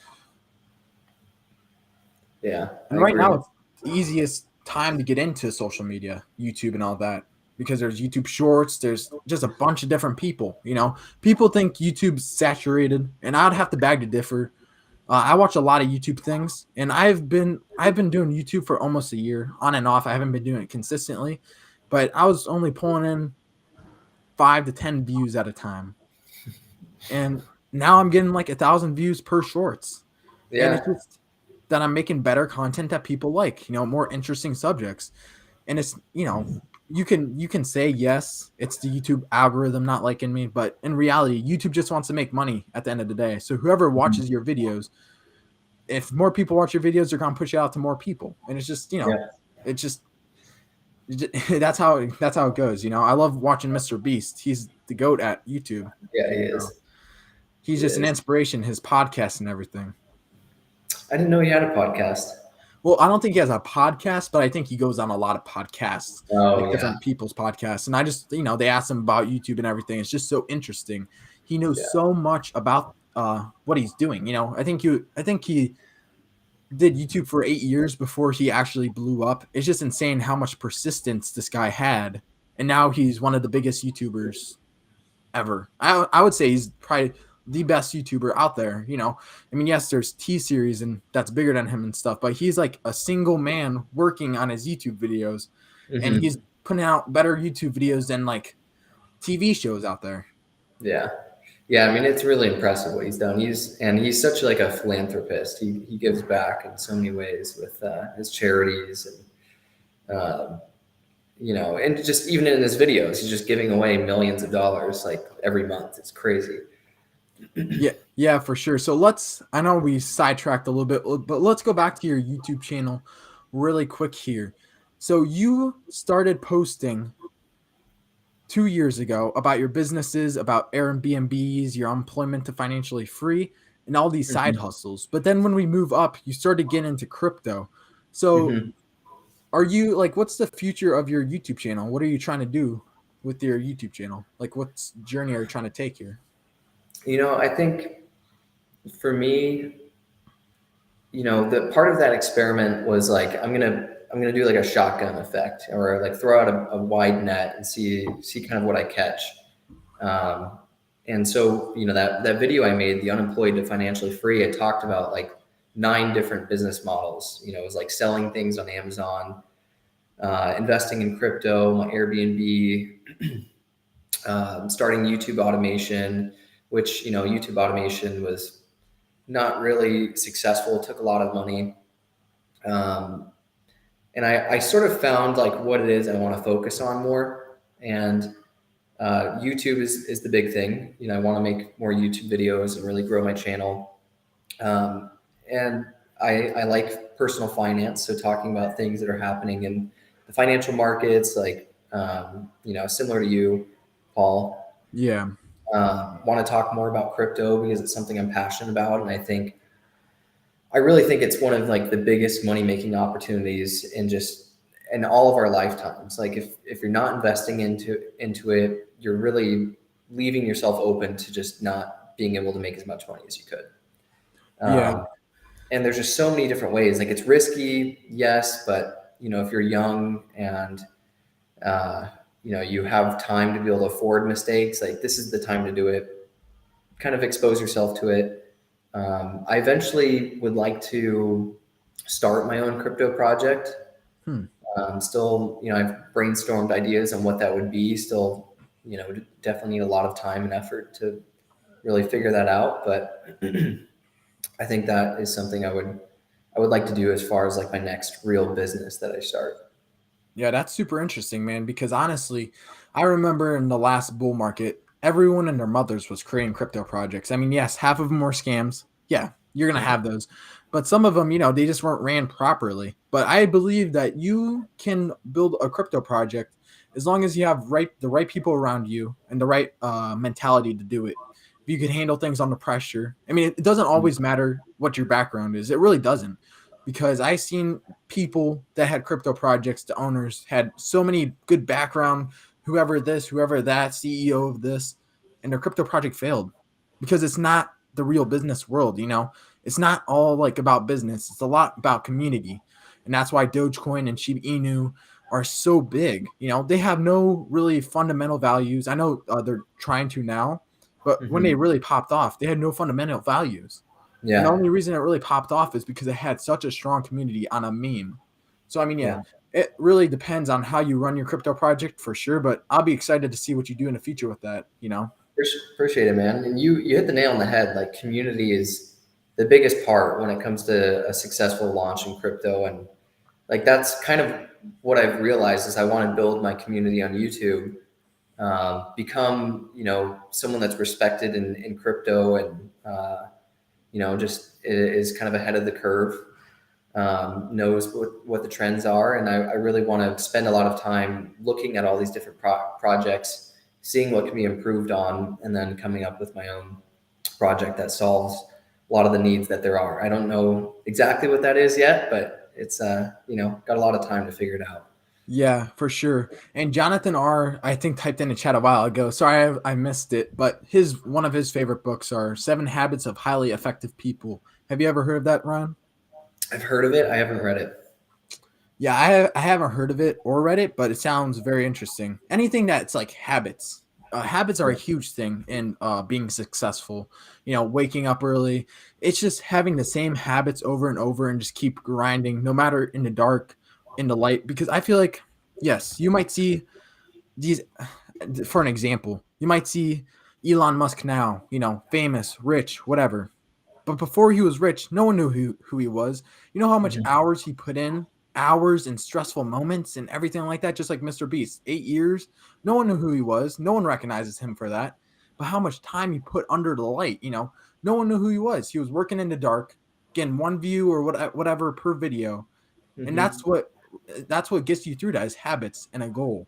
Yeah, I And right now, agree. it's the easiest time to get into social media, YouTube and all that, because there's YouTube Shorts. There's just a bunch of different people. People think YouTube's saturated, and I'd have to beg to differ. I watch a lot of YouTube things, and I've been doing YouTube for almost a year, on and off. I haven't been doing it consistently, but I was only pulling in 5 to 10 views at a time, and now I'm getting like 1,000 views per shorts. And it's Yeah. just that I'm making better content that people like, more interesting subjects. And it's, you can say yes, it's the YouTube algorithm not liking me, but in reality, YouTube just wants to make money at the end of the day. So whoever Mhm. watches your videos, if more people watch your videos, they're gonna push it out to more people. And it's just, Yeah. it's just that's how it goes. I love watching Mr. Beast. He's the goat at YouTube. Yeah, he So is. he's He just an is. inspiration, his podcast and everything. I didn't know he had a podcast. Well, I don't think he has a podcast, but I think he goes on a lot of podcasts, like Oh yeah. different people's podcasts. And I just, they asked him about YouTube and everything. It's just so interesting. He knows Yeah. so much about what he's doing. I think he did YouTube for 8 years before he actually blew up. It's just insane how much persistence this guy had, and now he's one of the biggest YouTubers ever. I would say he's probably the best YouTuber out there. I mean, yes, there's T Series and that's bigger than him and stuff, but he's like a single man working on his YouTube videos, and Hmm. he's putting out better YouTube videos than like TV shows out there. Yeah. Yeah. I mean, it's really impressive what he's done. He's such like a philanthropist. He gives back in so many ways with his charities and and just even in his videos, he's just giving away millions of dollars like every month. It's crazy. Yeah, yeah, for sure. So I know we sidetracked a little bit, but let's go back to your YouTube channel really quick here. So you started posting 2 years ago about your businesses, about Airbnbs, your employment to financially free, and all these side Hmm. hustles. But then when we move up, you started getting into crypto. So Hmm. are you like, what's the future of your YouTube channel? What are you trying to do with your YouTube channel? Like, what's journey are you trying to take here? I think for me, the part of that experiment was like I'm gonna do like a shotgun effect or like throw out a wide net and see kind of what I catch. Um, and so that video I made, the unemployed to financially free, I talked about like 9 different business models. It was like selling things on Amazon, investing in crypto, my Airbnb, starting YouTube automation, which YouTube automation was not really successful, took a lot of money. Um, and I sort of found like what it is I want to focus on more. And YouTube is the big thing. I want to make more YouTube videos and really grow my channel. And I like personal finance, so talking about things that are happening in the financial markets, like similar to you, Paul. Yeah. Want to talk more about crypto because it's something I'm passionate about, and I really think it's one of like the biggest money making opportunities in all of our lifetimes. Like if you're not investing into it, you're really leaving yourself open to just not being able to make as much money as you could. Yeah. Um, and there's just so many different ways. Like it's risky, yes, but if you're young and uh, you have time to be able to afford mistakes, like this is the time to do it. Kind of expose yourself to it. I eventually would like to start my own crypto project. Hmm. Still, I've brainstormed ideas on what that would be. Still, definitely need a lot of time and effort to really figure that out. But I think that is something I would like to do as far as like my next real business that I start. Yeah, that's super interesting, man, because honestly, I remember in the last bull market, everyone and their mothers was creating crypto projects. I mean, yes, half of them were scams. Yeah, you're going to have those. But some of them, they just weren't ran properly. But I believe that you can build a crypto project as long as you have the right people around you and the right mentality to do it. If you can handle things under pressure. I mean, it doesn't always matter what your background is. It really doesn't. Because I've seen people that had crypto projects, the owners had so many good background, whoever this, whoever that, CEO of this, and their crypto project failed because it's not the real business world. It's not all like about business. It's a lot about community. And that's why Dogecoin and Shiba Inu are so big. They have no really fundamental values. I know they're trying to now, but when they Hmm. really popped off, they had no fundamental values. And the Yeah, only reason it really popped off is because it had such a strong community on a meme. So, I mean, yeah, yeah. it really depends on how you run your crypto project for sure. But I'll be excited to see what you do in the future with that. Appreciate it, man. And you hit the nail on the head. Like community is the biggest part when it comes to a successful launch in crypto, and like that's kind of what I've realized is I want to build my community on YouTube, become someone that's respected in crypto, and just is kind of ahead of the curve, knows what the trends are, and I really want to spend a lot of time looking at all these different projects, seeing what can be improved on, and then coming up with my own project that solves a lot of the needs that there are. I don't know exactly what that is yet, but it's got a lot of time to figure it out. Yeah, for sure. And Jonathan R, I think typed in the chat a while ago. Sorry, I missed it, but one of his favorite books are Seven Habits of Highly Effective People. Have you ever heard of that, Ron? I've heard of it. I haven't read it. Yeah, I haven't heard of it or read it, but it sounds very interesting. Anything that's like habits. Habits are a Yeah. huge thing in being successful. Waking up early. It's just having the same habits over and over and just keep grinding, no matter in the dark, in the light. Because I feel like, yes, you might see these, for an example, you might see Elon Musk now, famous, rich, whatever. But before he was rich, no one knew who he was. You know how much Mhm. hours he put in, hours and stressful moments and everything like that, just like Mr. Beast. 8 years, no one knew who he was. No one recognizes him for that. But how much time he put under the light, no one knew who he was. He was working in the dark, getting one view or whatever per video, and Mhm. that's what gets you through that is habits and a goal,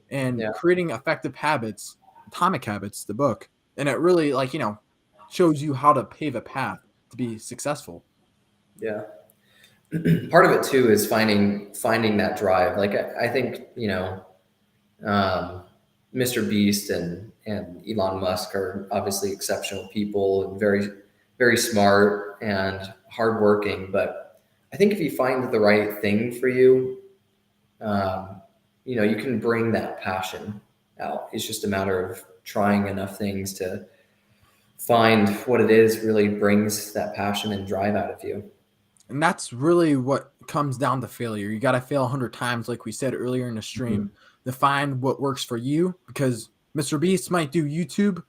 and Yeah. creating effective habits. Atomic Habits, the book, and it really shows you how to pave a path to be successful. Yeah. Part of it too is finding that drive. Like I think um, Mr. Beast and Elon Musk are obviously exceptional people and very smart and hardworking. But I think if you find the right thing for you, um, you can bring that passion out. It's just a matter of trying enough things to find what it is really brings that passion and drive out of you. And that's really what comes down to failure. You got to fail 100 times, like we said earlier in the stream, Mhm. to find what works for you. Because Mr. Beast might do YouTube,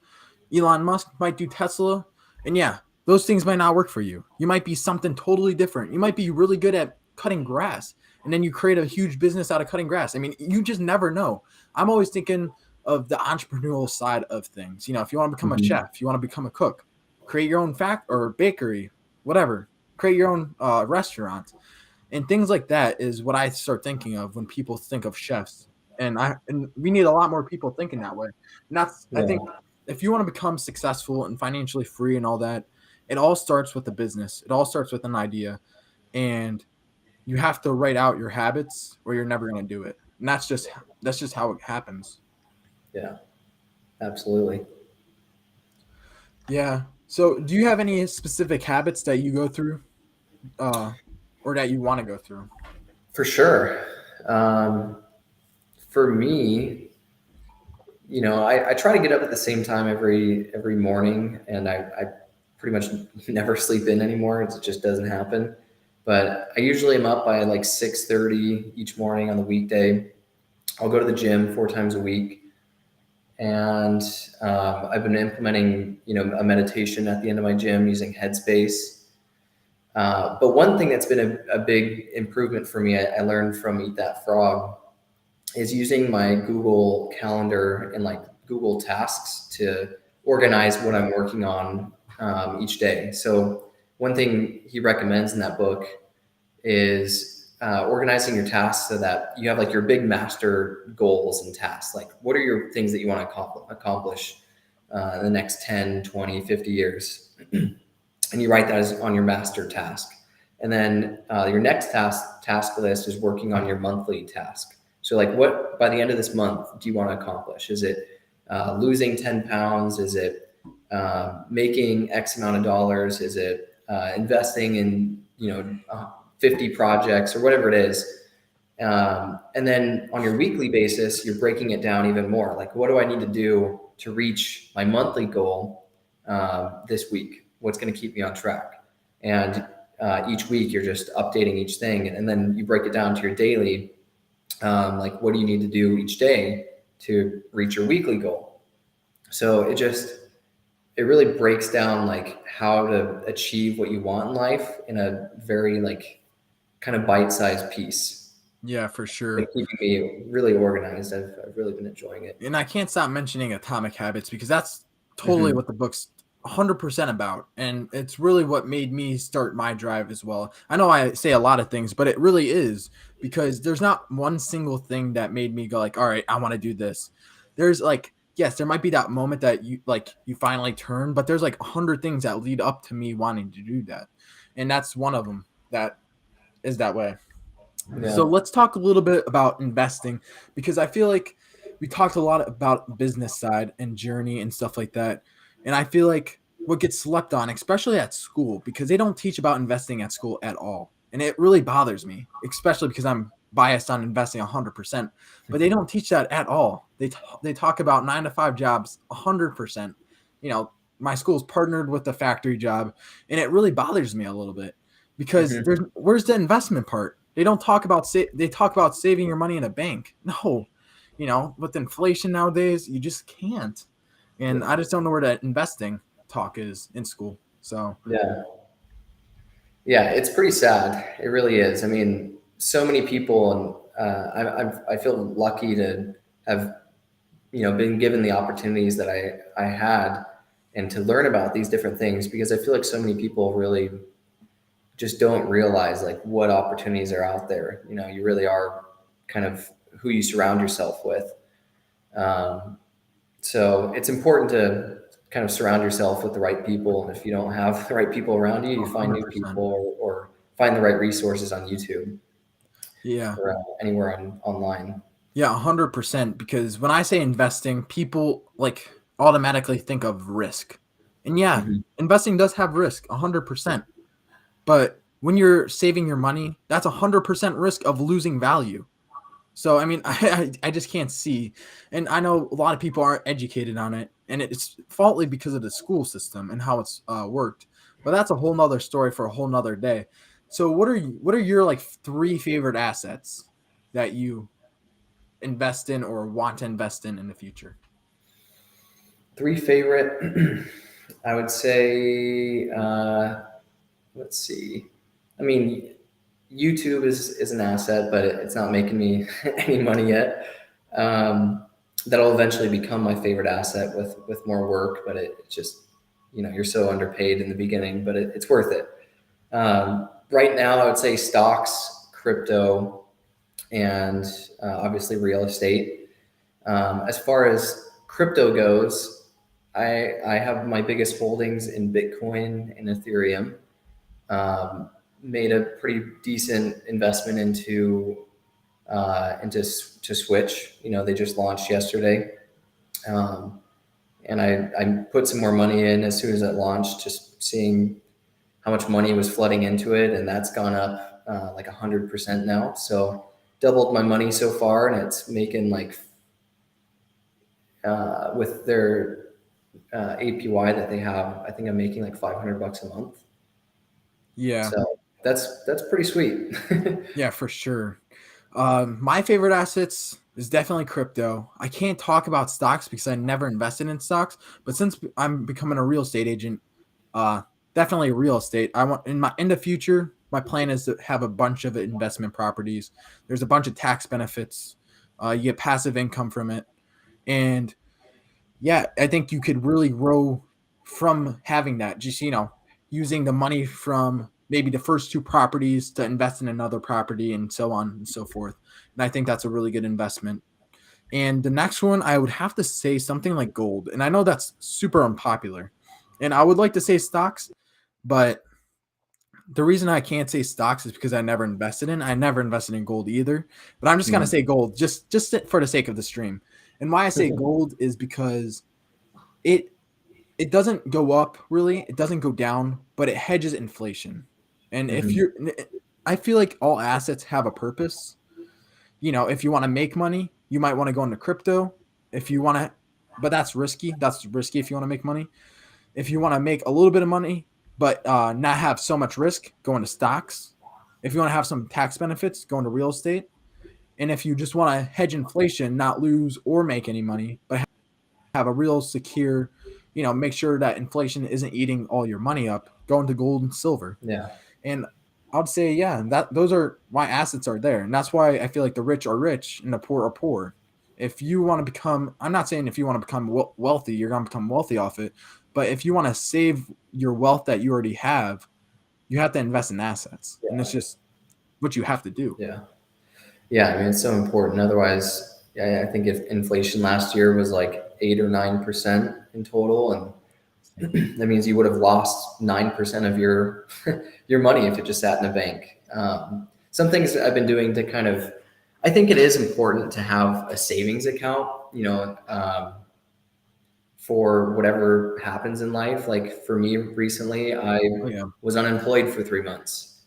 Elon Musk might do Tesla. And yeah, those things might not work for you. You might be something totally different. You might be really good at cutting grass, and then you create a huge business out of cutting grass. I mean, you just never know. I'm always thinking of the entrepreneurial side of things. If you want to become a Mhm. chef, you want to become a cook, create your own fact or bakery, whatever. Create your own restaurant. And things like that is what I start thinking of when people think of chefs. And we need a lot more people thinking that way. And that's I Yeah. think if you want to become successful and financially free and all that, it all starts with a business. It all starts with an idea. And you have to write out your habits or you're never going to do it. And that's just how it happens. Yeah. Absolutely. Yeah. So, do you have any specific habits that you go through uh or that you want to go through? For sure. Um, for me, I try to get up at the same time every morning, and I pretty much never sleep in anymore. It just doesn't happen. But I usually am up by like 6:30 each morning on the weekday. I'll go to the gym 4 times a week, and I've been implementing a meditation at the end of my gym using Headspace. But one thing that's been a big improvement for me, I learned from Eat That Frog, is using my Google Calendar and like Google Tasks to organize what I'm working on each day. So one thing he recommends in that book is organizing your tasks so that you have like your big master goals and tasks. Like what are your things that you want to accomplish in the next 10, 20, 50 years? And you write that as on your master task. And then your next task list is working on your monthly task. So like what by the end of this month do you want to accomplish? Is it losing 10 pounds? Is it making X amount of dollars? Is it investing in 50 projects or whatever it is? And then on your weekly basis, you're breaking it down even more. Like what do I need to do to reach my monthly goal this week? What's going to keep me on track? And each week you're just updating each thing, and then you break it down to your daily. Like what do you need to do each day to reach your weekly goal? So it really breaks down like how to achieve what you want in life in a very like kind of bite-sized piece. Yeah, for Been sure. keeping me really organized. I've really been enjoying it. And I can't stop mentioning Atomic Habits because that's totally Hmm. what the book's 100% about. And it's really what made me start my drive as well. I know I say a lot of things, but it really is because there's not one single thing that made me go like, all right, I want to do this. There's like, yes, there might be that moment that you finally turn, but there's like 100 things that lead up to me wanting to do that. And that's one of them that is that way. So Yeah. let's talk a little bit about investing because I feel like we talked a lot about business side and journey and stuff like that. And I feel like what gets slept on, especially at school, because they don't teach about investing at school at all. And it really bothers me, especially because I'm biased on investing 100%, but they don't teach that at all. They talk about 9 to 5 jobs 100%. You know, my school's partnered with the factory job, and it really bothers me a little bit because Hmm. where's the investment part? They don't talk about they talk about saving your money in a bank. No, with inflation nowadays, you just can't. And Yeah. I just don't know where that investing talk is in school. So Yeah. Yeah. It's pretty sad. It really is. I mean, so many people, and I feel lucky to have been given the opportunities that I had, and to learn about these different things, because I feel like so many people really just don't realize like what opportunities are out there. You really are kind of who you surround yourself with. Um, so it's important to kind of surround yourself with the right people. And if you don't have the right people around you, you find new 100%. people, or find the right resources on YouTube Yeah. or anywhere online. Yeah, 100%. Because when I say investing, people like automatically think of risk. And yeah, Hmm. investing does have risk, 100%. But when you're saving your money, that's 100% risk of losing value. So I mean, I just can't see, and I know a lot of people aren't educated on it, and it's faultly because of the school system and how it's worked. But that's a whole nother story for a whole nother day. So what are your like 3 favorite assets that you invest in or want to invest in the future? Three favorite, I would say. Let's see. I mean, YouTube is an asset, but it's not making me any money yet. That'll eventually become my favorite asset with more work, but it's just you're so underpaid in the beginning, but it's worth it. Right now, I would say stocks, crypto, and obviously real estate. As far as crypto goes, I have my biggest holdings in Bitcoin and Ethereum. Made a pretty decent investment into Switch. You know, they just launched yesterday, um, and I put some more money in as soon as it launched, just seeing how much money was flooding into it, and that's gone up like 100% now. So doubled my money so far, and it's making like with their APY that they have, I think I'm making like $500 a month. Yeah. So that's pretty sweet. Yeah, for sure. My favorite assets is definitely crypto. I can't talk about stocks because I never invested in stocks, but since I'm becoming a real estate agent, uh, definitely real estate. I want in the future, my plan is to have a bunch of investment properties. There's a bunch of tax benefits. You get passive income from it, and yeah, I think you could really grow from having that. Just using the money from maybe the first two properties to invest in another property and so on and so forth. And I think that's a really good investment. And the next one, I would have to say something like gold. And I know that's super unpopular. And I would like to say stocks, but the reason I can't say stocks is because I never invested in. I never invested in gold either. But I'm just gonna say gold, just for the sake of the stream. And why I say gold is because it it doesn't go up really, it doesn't go down, but it hedges inflation. And if Mhm. you're I feel like all assets have a purpose. If you want to make money, you might want to go into crypto. If you want to, but that's risky. That's risky if you want to make money. If you want to make a little bit of money, but not have so much risk, go into stocks. If you want to have some tax benefits, go into real estate. And if you just want to hedge inflation, not lose or make any money, but have a real secure, make sure that inflation isn't eating all your money up, go into gold and silver. Yeah. And I'd say, yeah, that those are why assets are there. And that's why I feel like the rich are rich and the poor are poor. If you want to become, I'm not saying if you want to become wealthy, you're going to become wealthy off it. But if you want to save your wealth that you already have, you have to invest in assets. And it's Yeah. just what you have to do. Yeah. Yeah. I mean, it's so important. Otherwise, yeah, I think if inflation last year was like 8 or 9% in total, and that means you would have lost 9% of your your money if it just sat in a bank. Some things I've been doing to kind of, I think it is important to have a savings account, for whatever happens in life. Like for me recently, I Oh, yeah. was unemployed for 3 months,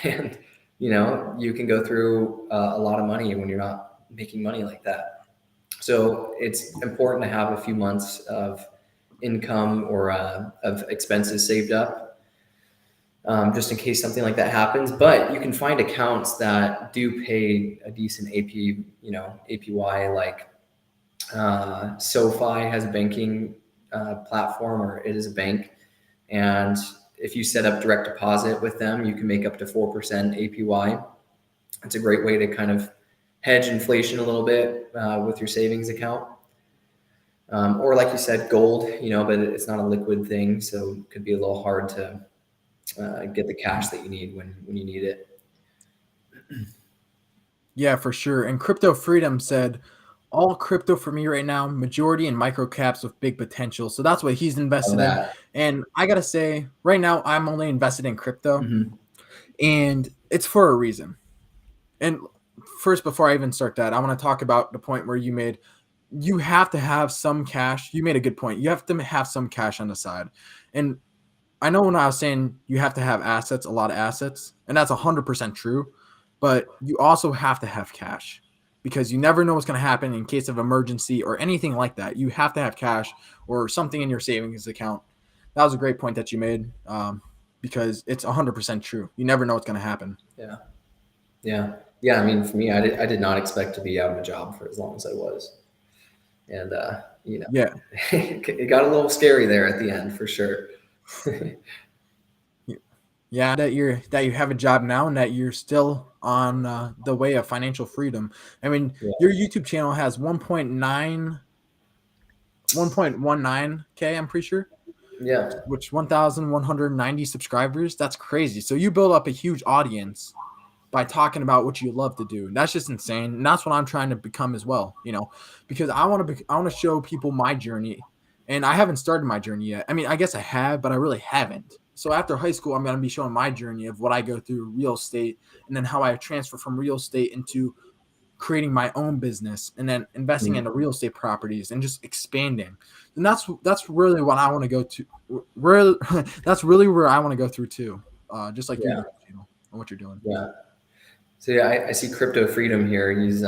and you can go through a lot of money when you're not making money like that. So it's important to have a few months of income or of expenses saved up, just in case something like that happens. But you can find accounts that do pay a decent APY. Like SoFi has a banking platform, or it is a bank, and if you set up direct deposit with them, you can make up to 4% APY. It's a great way to kind of hedge inflation a little bit with your savings account. Or like you said, gold, but it's not a liquid thing, so it could be a little hard to get the cash that you need when you need it. Yeah, for sure. And Crypto Freedom said, all crypto for me right now, majority in micro caps with big potential. So that's what he's Love invested in. that. And I got to say, right now, I'm only invested in crypto, Mm-hmm. and it's for a reason. And first, before I even start that, I want to talk about the point where you have to have some cash. You made a good point. You have to have some cash on the side. And I know when I was saying you have to have assets, a lot of assets, and that's 100% true, but you also have to have cash because you never know what's going to happen in case of emergency or anything like that. You have to have cash or something in your savings account. That was a great point that you made, because it's 100% true. You never know what's going to happen. Yeah. Yeah. Yeah. I mean, for me, I did not expect to be out of a job for as long as I was. And, Yeah. it got a little scary there at the end for sure. Yeah, that you have a job now and that you're still on the way of financial freedom. I mean, Yeah. your YouTube channel has 1.19K, I'm pretty sure. Yeah. which 1,190 subscribers. That's crazy. So you build up a huge audience by talking about what you love to do. That's just insane. And that's what I'm trying to become as well, because I want to show people my journey. And I haven't started my journey yet. I mean, I guess I have, but I really haven't. So after high school, I'm going to be showing my journey of what I go through real estate and then how I transfer from real estate into creating my own business and then investing into real estate properties and just expanding. And that's really what I want to go to. Really, that's really where I want to go through too. Just like Yeah. and what you're doing. Yeah. So yeah, I see Crypto Freedom here. He's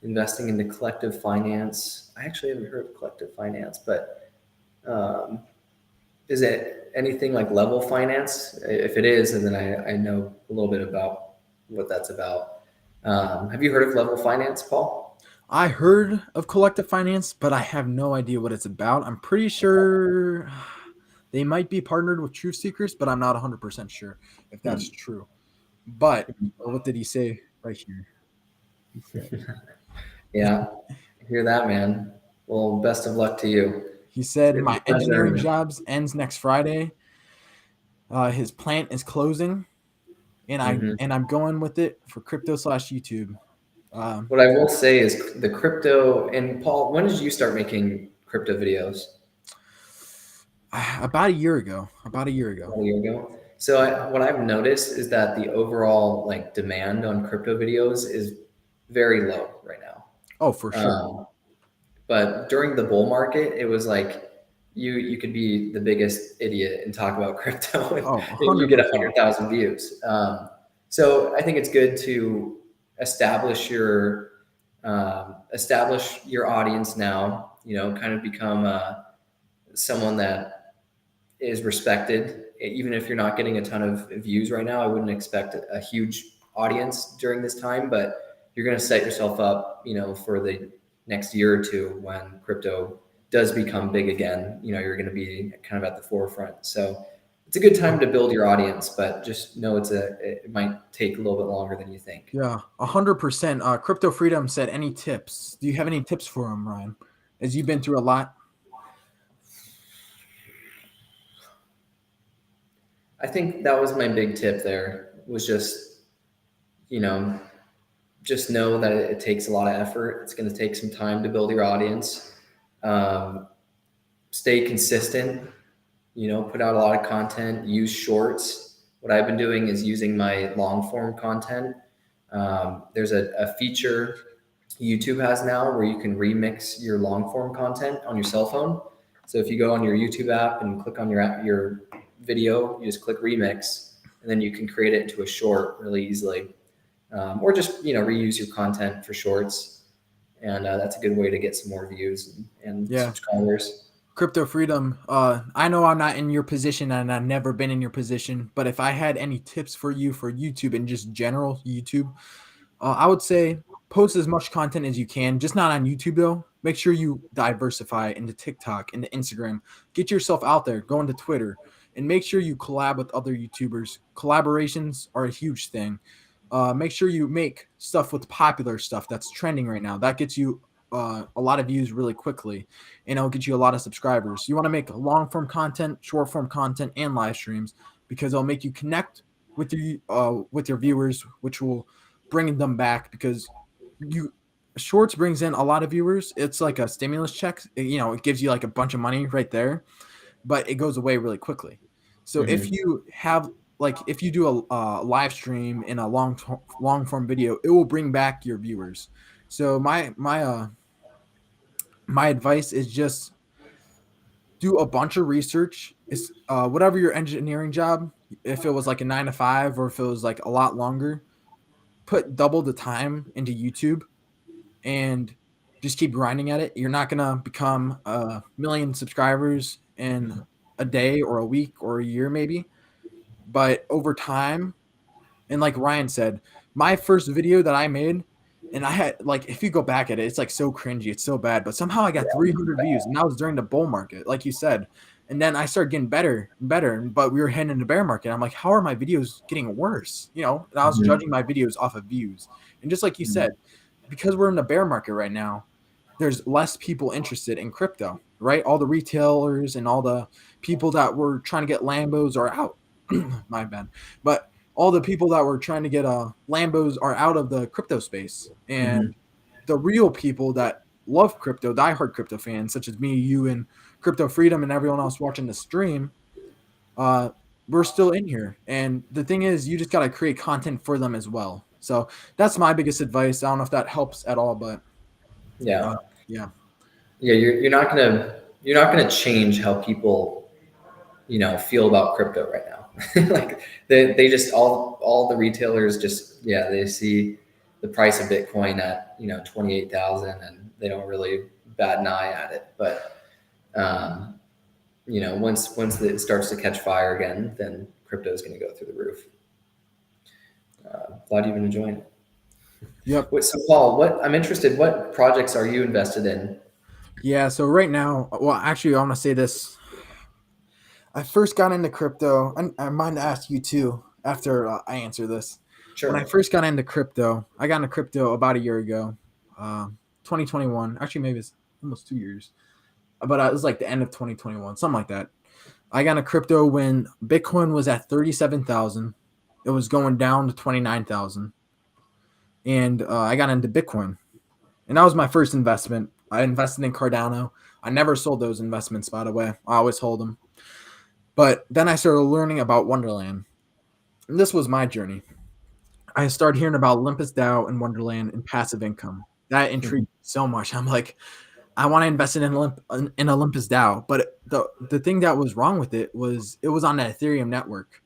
investing into collective finance. I actually haven't heard of collective finance, but is it anything like Level Finance? If it is, and then I know a little bit about what that's about. Have you heard of Level Finance, Paul? I heard of collective finance, but I have no idea what it's about. I'm pretty sure they might be partnered with Truth Seekers, but I'm not 100% sure if that's true. But what did he say right here? He said, Yeah, I hear that, man. Well, best of luck to you. he said It's my a pleasure. engineering jobs ends next Friday. His plant is closing, and I'm going with it for crypto/YouTube. What I will say is the crypto, and Paul, when did you start making crypto videos? About a year ago. A year ago. So what I've noticed is that the overall like demand on crypto videos is very low right now. Oh, for sure. But during the bull market, it was like you could be the biggest idiot and talk about crypto, and you get 100,000 views. So I think it's good to establish your audience now. Kind of become someone that is respected. Even if you're not getting a ton of views right now, I wouldn't expect a huge audience during this time, but you're going to set yourself up, for the next year or two when crypto does become big again. You're going to be kind of at the forefront. So it's a good time to build your audience, but just know it might take a little bit longer than you think. Yeah, 100%. Crypto Freedom said, any tips? Do you have any tips for him, Ryan? As you've been through a lot. I think that was my big tip there, was just know that it takes a lot of effort. It's going to take some time to build your audience. Stay consistent, put out a lot of content, use shorts. What I've been doing is using my long form content. There's a feature YouTube has now where you can remix your long form content on your cell phone. So if you go on your YouTube app and click on your video, you just click remix, and then you can create it into a short really easily. Or just, reuse your content for shorts. And that's a good way to get some more views and subscribers. Crypto Freedom, I know I'm not in your position and I've never been in your position, but if I had any tips for you for YouTube and just general YouTube, I would say post as much content as you can, just not on YouTube though. Make sure you diversify into TikTok, into Instagram. Get yourself out there, go into Twitter, and make sure you collab with other YouTubers. Collaborations are a huge thing. Make sure you make stuff with popular stuff that's trending right now. That gets you a lot of views really quickly, and it'll get you a lot of subscribers. You want to make long form content, short form content, and live streams, because it'll make you connect with your viewers, which will bring them back, because shorts brings in a lot of viewers. It's like a stimulus check. It gives you like a bunch of money right there, but it goes away really quickly. So if you have if you do a live stream in a long form video, it will bring back your viewers. So my advice is just do a bunch of research. It's whatever your engineering job, if it was like a 9 to 5 or if it was like a lot longer, put double the time into YouTube and just keep grinding at it. You're not gonna become 1 million subscribers in a day or a week or a year maybe, but over time, and like Ryan said, my first video that I made, and I had if you go back at it, it's like so cringy, it's so bad, but somehow I got 300 views, and that was during the bull market, like you said. And then I started getting better and better, but we were heading into bear market. I'm like, how are my videos getting worse? And I was judging my videos off of views. And just like you said, because we're in the bear market right now, there's less people interested in crypto, right? All the retailers and all the people that were trying to get Lambos are out. My bad. But all the people that were trying to get Lambos are out of the crypto space. Hmm. And the real people that love crypto, diehard crypto fans, such as me, you, and Crypto Freedom, and everyone else watching the stream, uh, we're still in here. And the thing is, you just got to create content for them as well. So that's my biggest advice. I don't know if that helps at all, but Yeah. uh, yeah. Yeah. You're not gonna change how people, feel about crypto right now. Like they just all the retailers just, yeah, they see the price of Bitcoin at 28,000 and they don't really bat an eye at it. But um, once it starts to catch fire again, then crypto is going to go through the roof. Glad you've been enjoying it. Yep. So Paul, what I'm interested, what projects are you invested in? Yeah. So right now, well, actually, I want to say this. I first got into crypto, and I mind to ask you too after I answer this. When I Sure. first got into crypto, I got into crypto about a year ago, uh, 2021. Actually, maybe it's almost 2 years, but it was like the end of 2021, something like that. I got into crypto when Bitcoin was at 37,000. It was going down to 29,000, and I got into Bitcoin, and that was my first investment. I invested in Cardano. I never sold those investments, by the way. I always hold them. But then I started learning about Wonderland. And this was my journey. I started hearing about Olympus DAO and Wonderland and passive income. That intrigued me so much. I'm like, I want to invest in Olympus DAO. But the thing that was wrong with it was on the Ethereum network.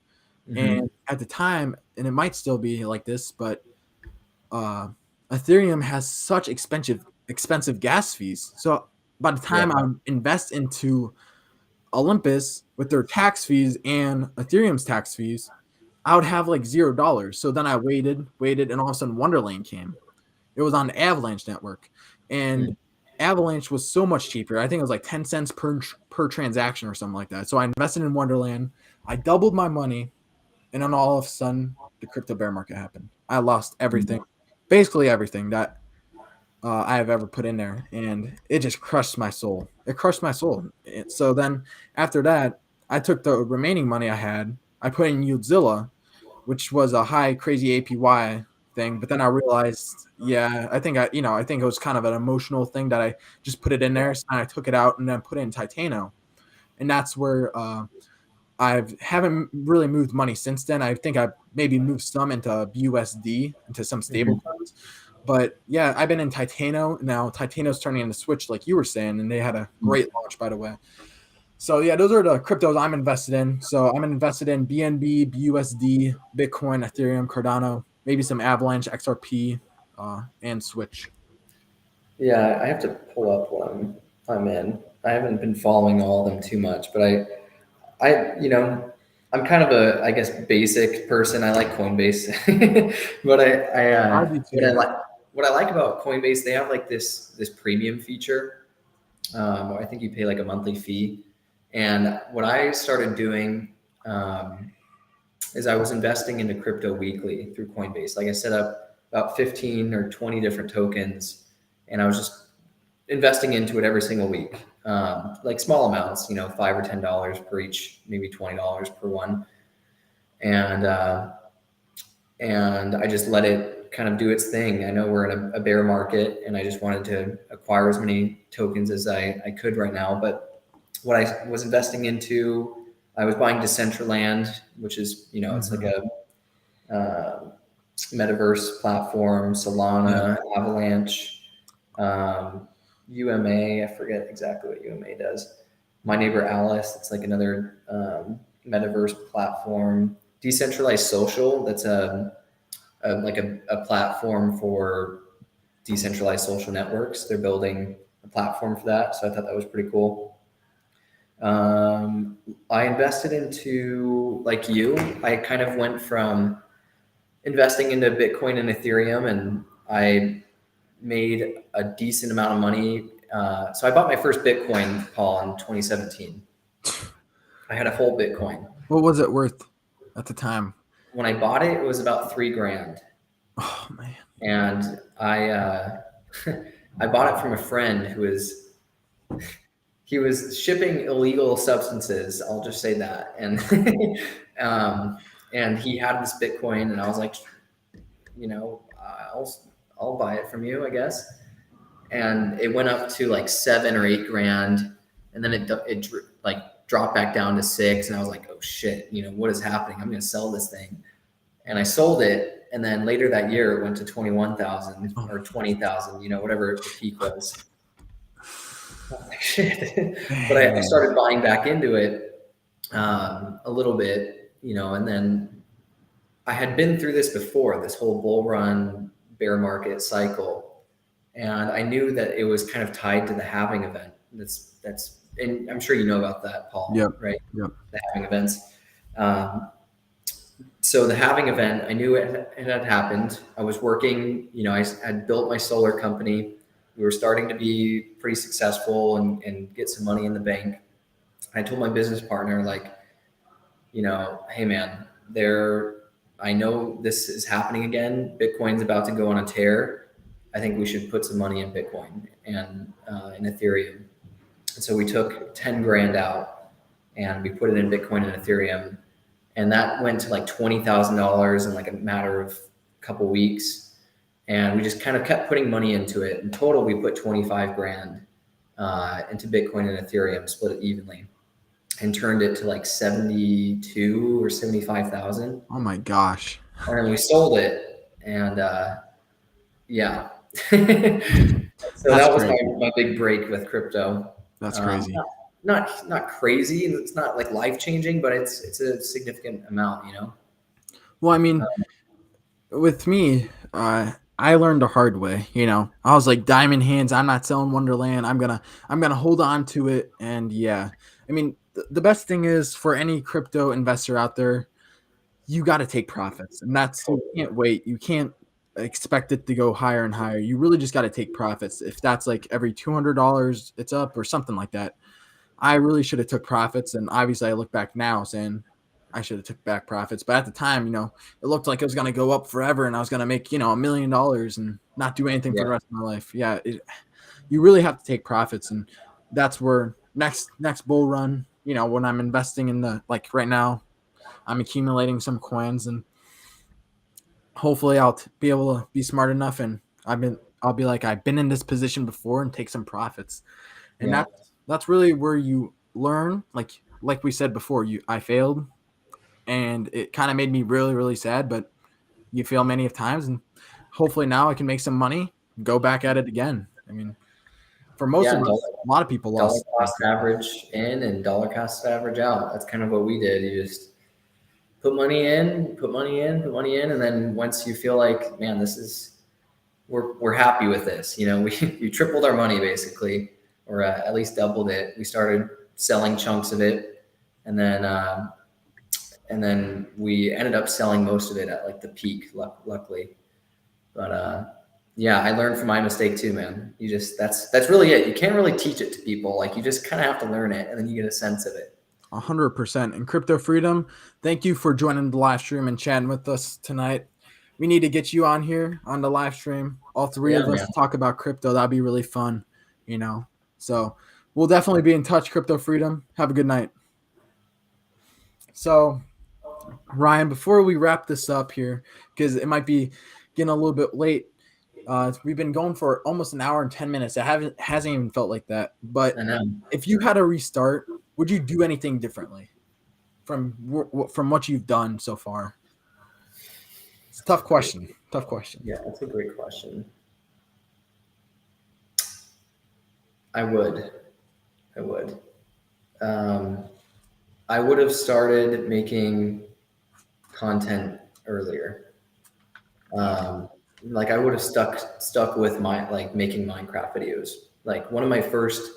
Hmm. And at the time, and it might still be like this, but uh, Ethereum has such expensive gas fees. So by the Yeah. time I invest into Olympus with their tax fees and Ethereum's tax fees, I would have like $0. So then I waited, and all of a sudden Wonderland came. It was on the Avalanche network, and Avalanche was so much cheaper. I think it was like 10 cents per transaction or something like that. So I invested in Wonderland. I doubled my money, and then all of a sudden the crypto bear market happened. I lost everything, basically everything that I have ever put in there, and it just crushed my soul. It crushed my soul. So then after that, I took the remaining money I had, I put in Yieldzilla, which was a high crazy APY thing. But then I realized, yeah, I think it was kind of an emotional thing that I just put it in there. So I took it out and then put it in Titano, and that's where I haven't really moved money since then. I think I maybe moved some into USD, into some stable Hmm. coins. But yeah, I've been in Titano now. Titano's turning into Switch, like you were saying, and they had a great launch, by the way. So yeah, those are the cryptos I'm invested in. So I'm invested in BNB, BUSD, Bitcoin, Ethereum, Cardano, maybe some Avalanche, XRP, and Switch. Yeah, I have to pull up what I'm in. I haven't been following all of them too much, but I'm kind of a, I guess, basic person. I like Coinbase, but I do too. what I like about Coinbase, they have like this premium feature. I think you pay like a monthly fee, and what I started doing is I was investing into crypto weekly through Coinbase. Like I set up about 15 or 20 different tokens, and I was just investing into it every single week, like small amounts, $5 or $10 per each, maybe $20 per one, and and I just let it kind of do its thing. I know we're in a bear market, and I just wanted to acquire as many tokens as I could right now. But what I was investing into, I was buying Decentraland, which is it's like Mhm. a metaverse platform, Yeah. Solana, Avalanche, um, UMA. I forget exactly what UMA does. My neighbor Alice. It's like another metaverse platform. Decentralized Social. That's a platform for decentralized social networks. They're building a platform for that, so I thought that was pretty cool. I invested into, like you. I kind of went from investing into Bitcoin and Ethereum, and I made a decent amount of money. So I bought my first Bitcoin, Paul, in 2017. I had a whole Bitcoin. What was it worth at the time? When I bought it was about 3 grand, Oh man. and I I bought it from a friend he was shipping illegal substances. I'll just say that. And, and he had this Bitcoin, and I was like, you know, I'll buy it from you, I guess. And it went up to like 7 or 8 grand, and then it like dropped back down to 6. And I was like, oh shit, you know, what is happening? I'm going to sell this thing. And I sold it. And then later that year it went to 21,000 or 20,000, you know, whatever the peak was. I was like, shit. But I started buying back into it a little bit, you know, and then I had been through this before, this whole bull run bear market cycle. And I knew that it was kind of tied to the halving event. And I'm sure you know about that, Paul, Yep. right? Yep. The halving events. So the halving event, I knew it had happened. I was working, you know, I had built my solar company. We were starting to be pretty successful and get some money in the bank. I told my business partner, like, you know, hey man, I know this is happening again. Bitcoin's about to go on a tear. I think we should put some money in Bitcoin and in Ethereum. And so we took 10 grand out and we put it in Bitcoin and Ethereum. And that went to like $20,000 in like a matter of a couple weeks. And we just kind of kept putting money into it. In total, we put 25 grand into Bitcoin and Ethereum, split it evenly, and turned it to like 72 or 75,000. Oh my gosh. And then we sold it. And yeah. So that was my big break with crypto. That's crazy. Not crazy. It's not like life changing, but it's a significant amount, you know? Well, I mean, with me, I learned the hard way, you know. I was like, diamond hands, I'm not selling Wonderland. I'm gonna hold on to it. And yeah, I mean, the best thing is for any crypto investor out there, you got to take profits, and you can't wait. You can't expect it to go higher and higher. You really just got to take profits. If that's like every $200 it's up or something like that, I really should have took profits. And obviously I look back now saying I should have took back profits. But at the time, you know, it looked like it was going to go up forever and I was going to make, you know, $1 million and not do anything for the rest of my life. Yeah. You really have to take profits. And that's where next bull run, you know, when I'm investing in like right now, I'm accumulating some coins and hopefully I'll be able to be smart enough. And I'll be like, I've been in this position before and take some profits. And that's really where you learn. Like we said before, I failed and it kind of made me really, really sad, but you fail many of times and hopefully now I can make some money, go back at it again. I mean, for most of us, a lot of people lost. Dollar cost average in and dollar cost average out. That's kind of what we did. You just put money in. And then once you feel like, man, we're happy with this, you know, we tripled our money basically, or at least doubled it. We started selling chunks of it. And then we ended up selling most of it at like the peak, luckily. But yeah, I learned from my mistake too, man. That's really it. You can't really teach it to people. Like you just kind of have to learn it and then you get a sense of it. 100%. And Crypto Freedom, thank you for joining the live stream and chatting with us tonight. We need to get you on here on the live stream. All three of us talk about crypto. That'd be really fun, you know. So we'll definitely be in touch, Crypto Freedom. Have a good night. So, Ryan, before we wrap this up here, because it might be getting a little bit late, we've been going for almost an hour and 10 minutes. It hasn't even felt like that. But if you had to restart, would you do anything differently from what you've done so far? It's a tough question. Yeah, that's a great question. I would. I would have started making content earlier. Like I would have stuck with making Minecraft videos. Like one of my first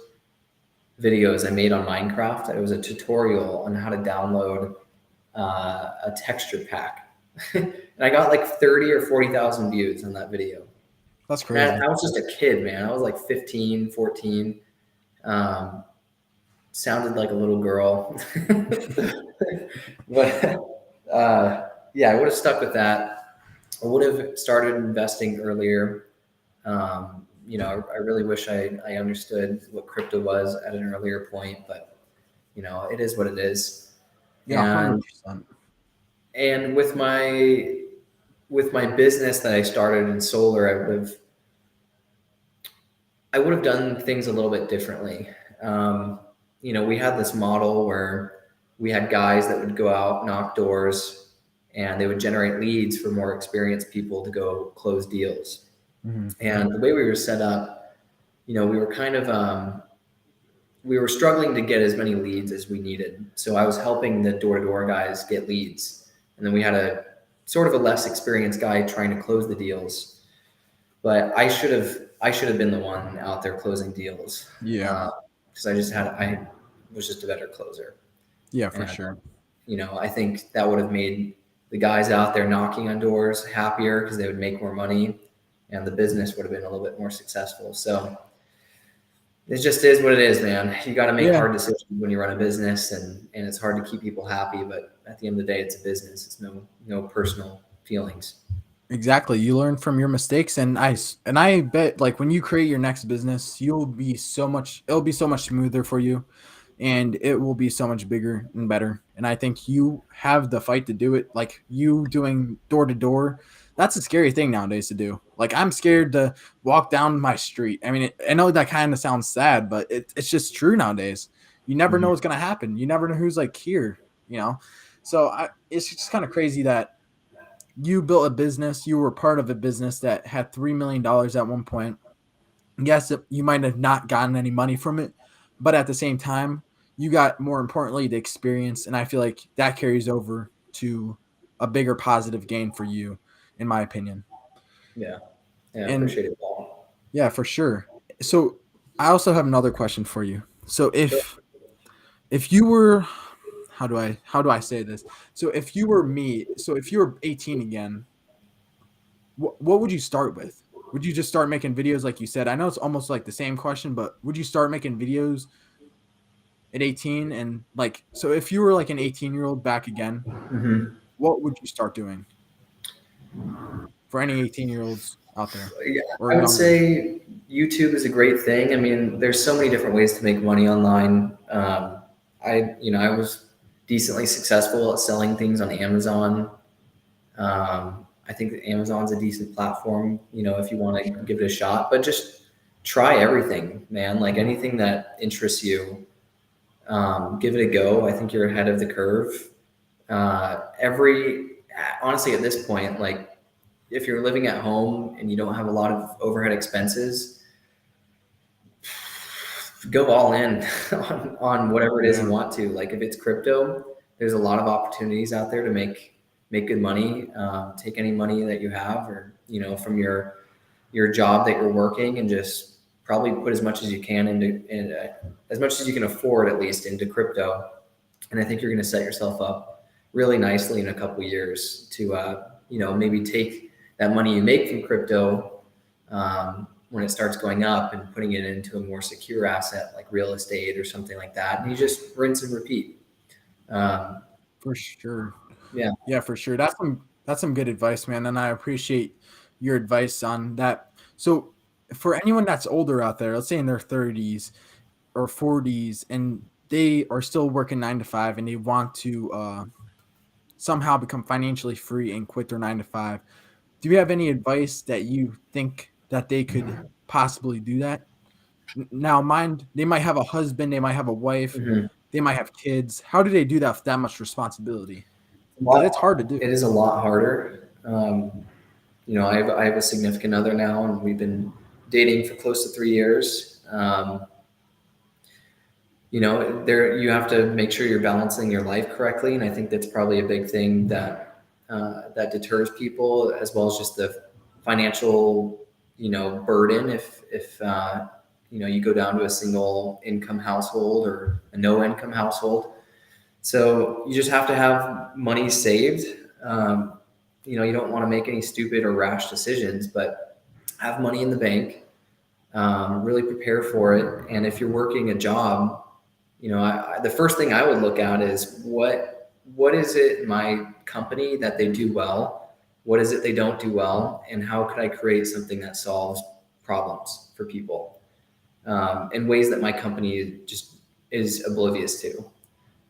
videos I made on Minecraft, it was a tutorial on how to download a texture pack. And I got like 30 or 40,000 views on that video. That's crazy. And I was just a kid, man. I was like 15, 14. Sounded like a little girl. But yeah, I would have stuck with that. I would have started investing earlier. I really wish I understood what crypto was at an earlier point, but it is what it is. Yeah, And 100%. with my business that I started in solar, I would have done things a little bit differently. Um, we had this model where we had guys that would go out, knock doors, and they would generate leads for more experienced people to go close deals. Hmm. And the way we were set up, we were kind of we were struggling to get as many leads as we needed. So I was helping the door-to-door guys get leads, and then we had a sort of a less experienced guy trying to close the deals. But I should have been the one out there closing deals Yeah. because I was just a better closer, Yeah, for and sure. I think that would have made the guys out there knocking on doors happier because they would make more money, and the business would have been a little bit more successful. So it just is what it is, man. You got to make Yeah, hard decisions when you run a business, and it's hard to keep people happy. But at the end of the day, it's a business. It's no personal feelings. exactly. You learn from your mistakes, and I bet like when you create your next business, it'll be so much smoother for you, and it will be so much bigger and better. And I think you have the fight to do it. Like you doing door to door, that's a scary thing nowadays to do. Like I'm scared to walk down my street. I mean, I know that kind of sounds sad, but it's just true nowadays. You never know Mhm. what's gonna happen. You never know who's like here. You know, it's just kind of crazy that you built a business. You were part of a business that had $3 million at one point. Yes, you might have not gotten any money from it, but at the same time, you got more importantly the experience, and I feel like that carries over to a bigger positive gain for you, in my opinion. Yeah, yeah, I And appreciate it, Paul. yeah, for sure. So I also have another question for you. So Sure. if you were how do I say this? So if you were me, so if you were 18 again, what would you start with? Would you just start making videos like you said? I know it's almost like the same question, but would you start making videos at 18? And like, so if you were like an 18-year-old back again, Mhm. what would you start doing for any 18-year-olds out there Yeah, or I would younger? say YouTube is a great thing. I mean, there's so many different ways to make money online. I was decently successful at selling things on Amazon. I think that Amazon's a decent platform, if you want to give it a shot, but just try everything, man. Like anything that interests you, give it a go. I think you're ahead of the curve. Honestly, at this point, like if you're living at home and you don't have a lot of overhead expenses, go all in on whatever it is you Yeah. want to. Like if it's crypto, there's a lot of opportunities out there to make good money. Take any money that you have, or from your job that you're working, and just probably put as much as you can as much as you can afford, at least, into crypto. And I think you're going to set yourself up really nicely in a couple years to maybe take that money you make from crypto, when it starts going up, and putting it into a more secure asset like real estate or something like that, and you just rinse and repeat. um, For sure. yeah. Yeah, for sure. That's some good advice, man, and I appreciate your advice on that. So, for anyone that's older out there, let's say in their 30s or 40s, and they are still working 9 to 5, and they want to somehow become financially free and quit their 9 to 5, do you have any advice that you think that they could possibly do that? Now, mind they might have a husband, they might have a wife, Mhm. they might have kids. How do they do that with that much responsibility? a Because it's lot, hard to do. it is a lot harder. I have a significant other now, and we've been dating for close to 3 years. There you have to make sure you're balancing your life correctly, and I think that's probably a big thing that deters people, as well as just the financial burden. If you go down to a single income household or a no income household, so you just have to have money saved. You don't want to make any stupid or rash decisions, but have money in the bank. Really prepare for it, and if you're working a job, the first thing I would look at is what is it in my company that they do well, what is it they don't do well, and how could I create something that solves problems for people in ways that my company just is oblivious to,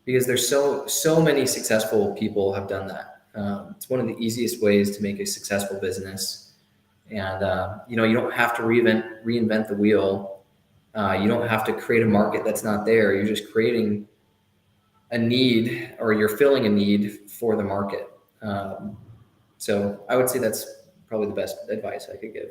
because there's so many successful people have done that. It's one of the easiest ways to make a successful business, and you know, you don't have to reinvent the wheel. You don't have to create a market that's not there. You're just creating a need, or you're filling a need for the market. So I would say that's probably the best advice I could give.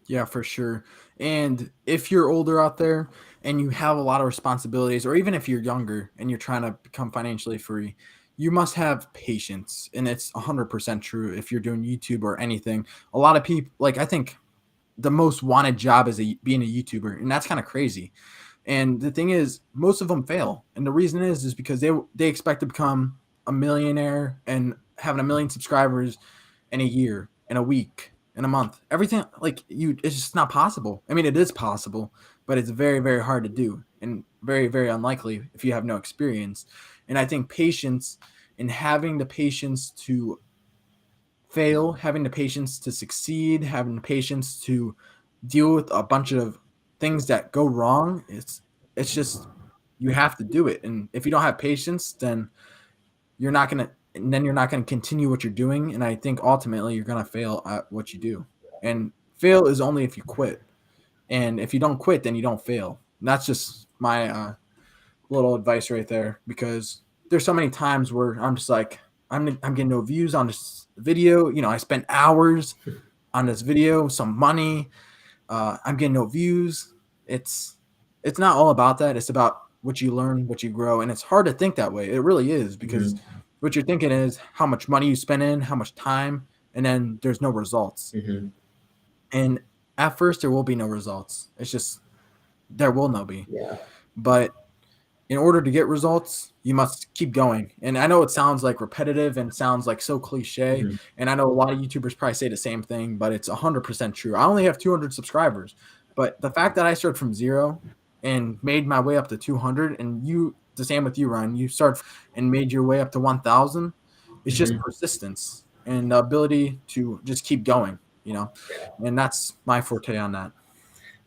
Yeah, for sure. And if you're older out there and you have a lot of responsibilities, or even if you're younger and you're trying to become financially free, you must have patience. And it's 100% true if you're doing YouTube or anything. A lot of people, like, I think the most wanted job is being a YouTuber, and that's kind of crazy. And the thing is, most of them fail, and the reason is because they expect to become a millionaire and having a million subscribers in a year, in a week, in a month. Everything, like, it's just not possible. I mean, it is possible, but it's very, very hard to do, and very, very unlikely if you have no experience. And I think patience, and having the patience to fail, having the patience to succeed, having the patience to deal with a bunch of things that go wrong, it's just, you have to do it. And if you don't have patience, then you're not gonna continue what you're doing. And I think ultimately you're gonna fail at what you do. And fail is only if you quit. And if you don't quit, then you don't fail. And that's just my little advice right there, because there's so many times where I'm just like, I'm getting no views on this video. You know, I spent hours on this video, some money. I'm getting no views. It's not all about that. It's about what you learn, what you grow, and it's hard to think that way. It really is, because what you're thinking is how much money you spend in, how much time, and then there's no results. And at first, there will be no results. It's just, there will not be. Yeah. But in order to get results, you must keep going. And I know it sounds like repetitive and sounds like so cliche. And I know a lot of YouTubers probably say the same thing, but it's 100% true. I only have 200 subscribers, but the fact that I started from 0 and made my way up to 200, and the same with you, Ryan, you start and made your way up to 1,000. It's just persistence and the ability to just keep going, you know? And that's my forte on that.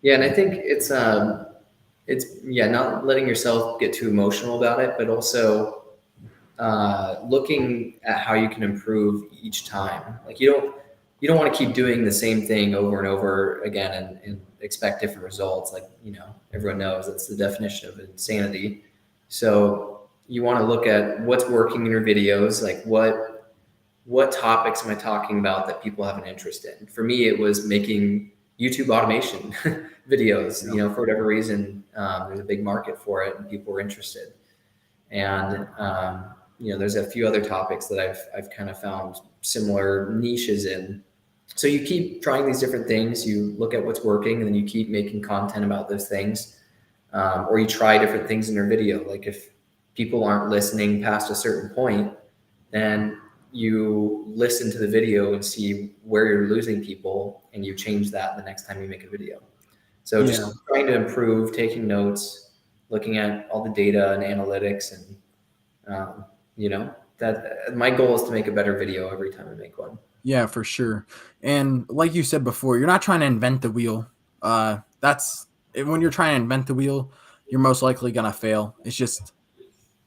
Yeah. And I think it's not letting yourself get too emotional about it, but also looking at how you can improve each time. Like, you don't want to keep doing the same thing over and over again and expect different results. Like, you know, everyone knows that's the definition of insanity. So you want to look at what's working in your videos. Like, what topics am I talking about that people have an interest in? For me, it was making YouTube automation videos. You know, for whatever reason, there's a big market for it and people were interested. And you know, there's a few other topics that I've kind of found similar niches in. So you keep trying these different things. You look at what's working, and then you keep making content about those things, or you try different things in your video. Like, if people aren't listening past a certain point, then you listen to the video and see where you're losing people, and you change that the next time you make a video. So just trying to improve, taking notes, looking at all the data and analytics, and you know, that my goal is to make a better video every time I make one. Yeah, for sure. And like you said before, you're not trying to invent the wheel. When you're trying to invent the wheel, you're most likely gonna fail. It's just,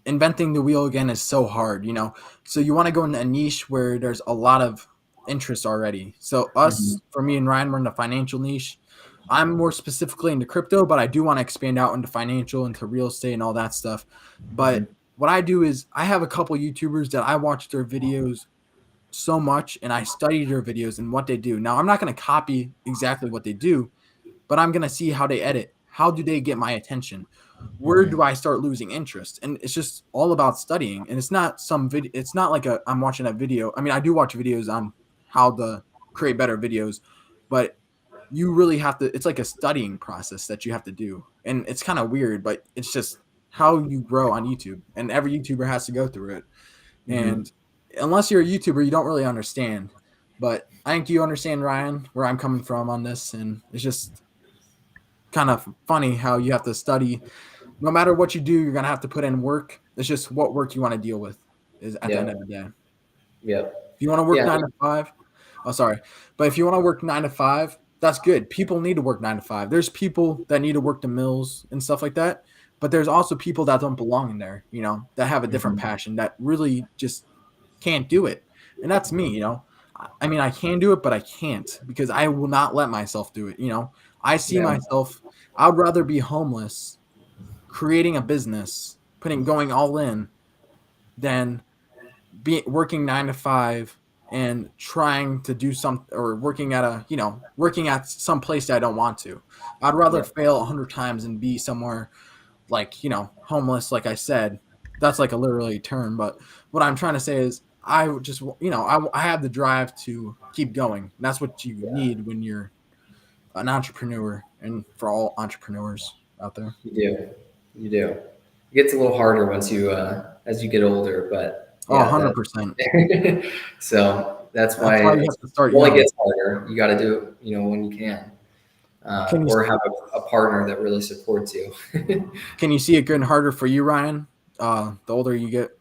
inventing the wheel again is so hard, you know. So you want to go in a niche where there's a lot of interest already. So for me and Ryan, we're in the financial niche. I'm more specifically into crypto, but I do want to expand out into financial, into real estate and all that stuff. But what I do is I have a couple YouTubers that I watch their videos so much, and I study their videos and what they do. Now, I'm not going to copy exactly what they do, but I'm going to see how they edit. How do they get my attention? Where do I start losing interest? And it's just all about studying. And it's not some video. It's not like I'm watching a video. I mean, I do watch videos on how to create better videos, but you really have to, it's like a studying process that you have to do. And it's kind of weird, but it's just how you grow on YouTube, and every YouTuber has to go through it. And unless you're a YouTuber, you don't really understand. But I think you understand, Ryan, where I'm coming from on this. And it's just kind of funny how you have to study. No matter what you do, you're going to have to put in work. It's just what work you want to deal with is at the end of the day. Yeah. If you want to work 9 to 5, but if you want to work 9 to 5 that's good. People need to work 9 to 5. There's people that need to work the mills and stuff like that, but there's also people that don't belong in there, that have a different Mhm. passion that really just can't do it. And that's me. I mean, I can do it, but I can't because I will not let myself do it. I see Yeah. myself, I would rather be homeless, creating a business, going all in than working 9 to 5 and trying to do something or working at some place that I don't want to. I'd rather Yeah. fail 100 times and be somewhere like, homeless, like I said. That's like a literally term, but what I'm trying to say is I would just, I have the drive to keep going. And that's what you Yeah. need when you're an entrepreneur, and for all entrepreneurs out there. You do. You do. It gets a little harder once you as you get older, but Oh, yeah, 100%. that so that's That's why why you have to it start only young. gets harder. You got to do it, when you can, Can you or have a partner that really supports you. can you see it getting harder for you, Ryan? The older you get.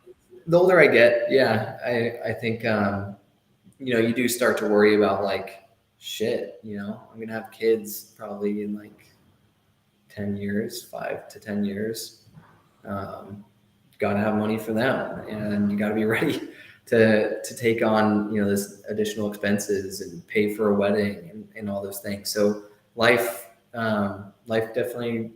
The older I get, yeah, I think you do start to worry about like shit. I'm gonna have kids probably in like 10 years, 5 to 10 years. Um, got to have money for them, and you got to be ready to take on this additional expenses and pay for a wedding and all those things. So life definitely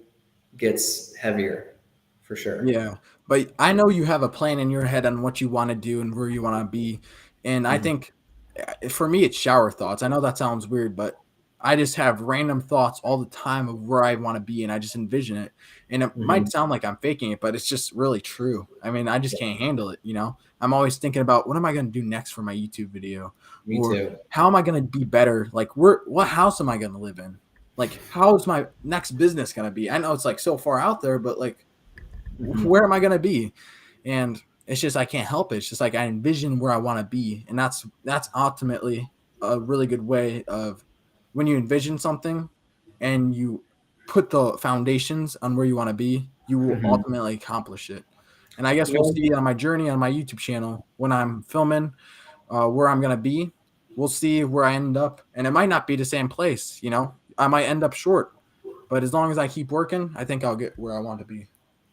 gets heavier for sure. Yeah, but I know you have a plan in your head on what you want to do and where you want to be. And I Mhm. think for me, it's shower thoughts. I know that sounds weird, but I just have random thoughts all the time of where I want to be, and I just envision it. And it might Mhm. sound like I'm faking it, but it's just really true. I mean, I just can't handle it. I'm always thinking about what am I going to do next for my YouTube video, Me or too. how am I going to be better? Like, what house am I going to live in? Like, how is my next business going to be? I know it's like so far out there, but like Mhm. where am I going to be? And it's just I can't help it. It's just like I envision where I want to be, and that's ultimately a really good way of when you envision something and you put the foundations on where you want to be, you will Mhm. ultimately accomplish it. And I guess You we'll know, see on my journey on my YouTube channel when I'm filming where I'm going to be. We'll see where I end up, and it might not be the same place. I might end up short, but as long as I keep working, I think I'll get where I want to be.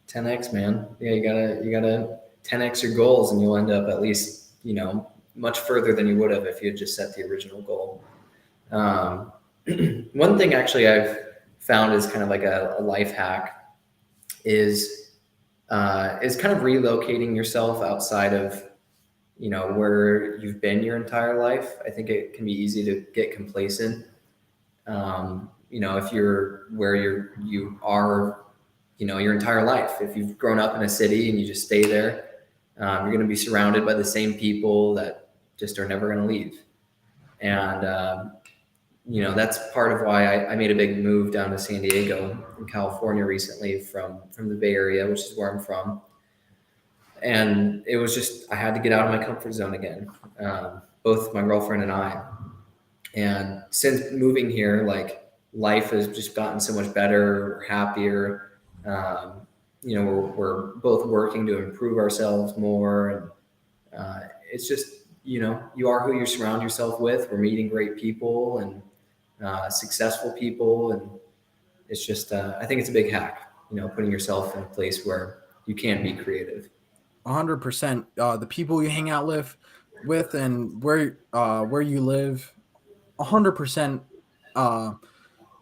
10x, man. Yeah, you gotta 10x your goals, and you'll end up at least much further than you would have if you had just set the original goal. Um, One thing actually I've found is kind of like a life hack is kind of relocating yourself outside of where you've been your entire life. I think it can be easy to get complacent. If you're where you are, your entire life. If you've grown up in a city and you just stay there, you're going to be surrounded by the same people that just are never going to leave. And that's part of why I made a big move down to San Diego in California recently from the Bay Area, which is where I'm from. And it was just I had to get out of my comfort zone again. Both my girlfriend and I. And since moving here, like life has just gotten so much better, happier. We're both working to improve ourselves more, and it's just you are who you surround yourself with. We're meeting great people and successful people, and it's just I think it's a big hack. Putting yourself in a place where you can be creative. 100%. The people you hang out with and where you live, 100% uh,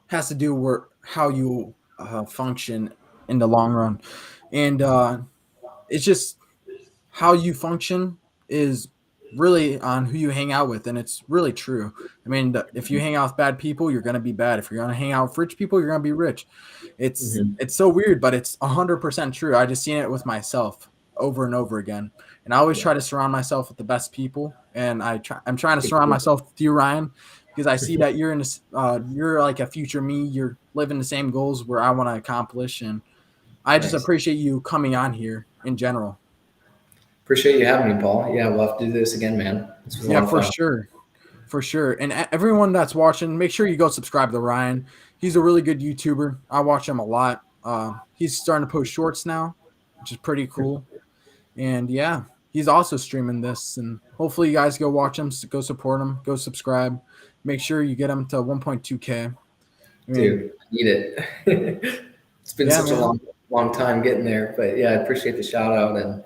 has to do with how you function in the long run, and it's just how you function is really on who you hang out with, and it's really true. I mean, if you hang out with bad people, you're gonna be bad. If you're gonna hang out with rich people, you're gonna be rich. It's Mm-hmm. it's so weird, but it's 100% true. I just seen it with myself over and over again, and I always Yeah. try to surround myself with the best people. And I'm trying to surround myself with you, Ryan, because I see that you're like a future me. You're living the same goals where I want to accomplish, and I just Nice. appreciate you coming on here in general. Appreciate you having me, Paul. Yeah, we'll have to do this again, man. This was a Yeah, lot of for fun. sure. For sure. And everyone that's watching, make sure you go subscribe to Ryan. He's a really good YouTuber. I watch him a lot. He's starting to post shorts now, which is pretty cool. And yeah, he's also streaming this, and hopefully you guys go watch him, go support him, go subscribe. Make sure you get him to 1.2K. I mean, Dude, I need it. It's been yeah, such a man. long time getting there, but yeah, I appreciate the shout out. And,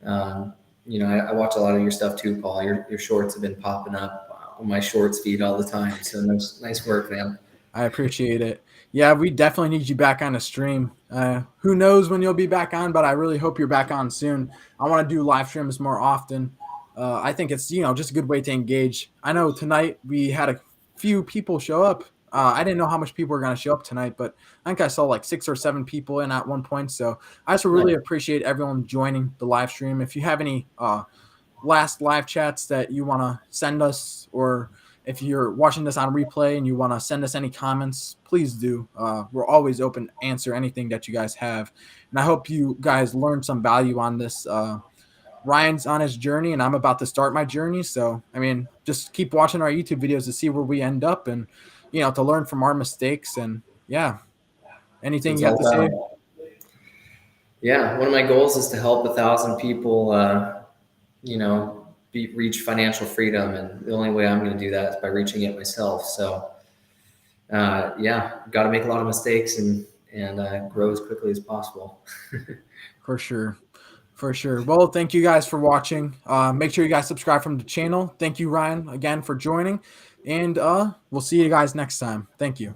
I watch a lot of your stuff too, Paul. Your shorts have been popping up on my shorts feed all the time. So nice work, man. I appreciate it. Yeah, we definitely need you back on the stream. Who knows when you'll be back on, but I really hope you're back on soon. I want to do live streams more often. I think it's just a good way to engage. I know tonight we had a few people show up. I didn't know how much people were going to show up tonight, but I think I saw like 6 or 7 people in at one point. So I just really appreciate everyone joining the live stream. If you have any last live chats that you want to send us, or if you're watching this on replay and you want to send us any comments, please do. We're always open to answer anything that you guys have. And I hope you guys learned some value on this. Ryan's on his journey and I'm about to start my journey. So, I mean, just keep watching our YouTube videos to see where we end up and, to learn from our mistakes. And yeah, anything you have to say? Yeah. One of my goals is to help 1,000 people, reach financial freedom. And the only way I'm going to do that is by reaching it myself. So, got to make a lot of mistakes and grow as quickly as possible. For sure. Well, thank you guys for watching. Make sure you guys subscribe from the channel. Thank you, Ryan, again for joining. And we'll see you guys next time. Thank you.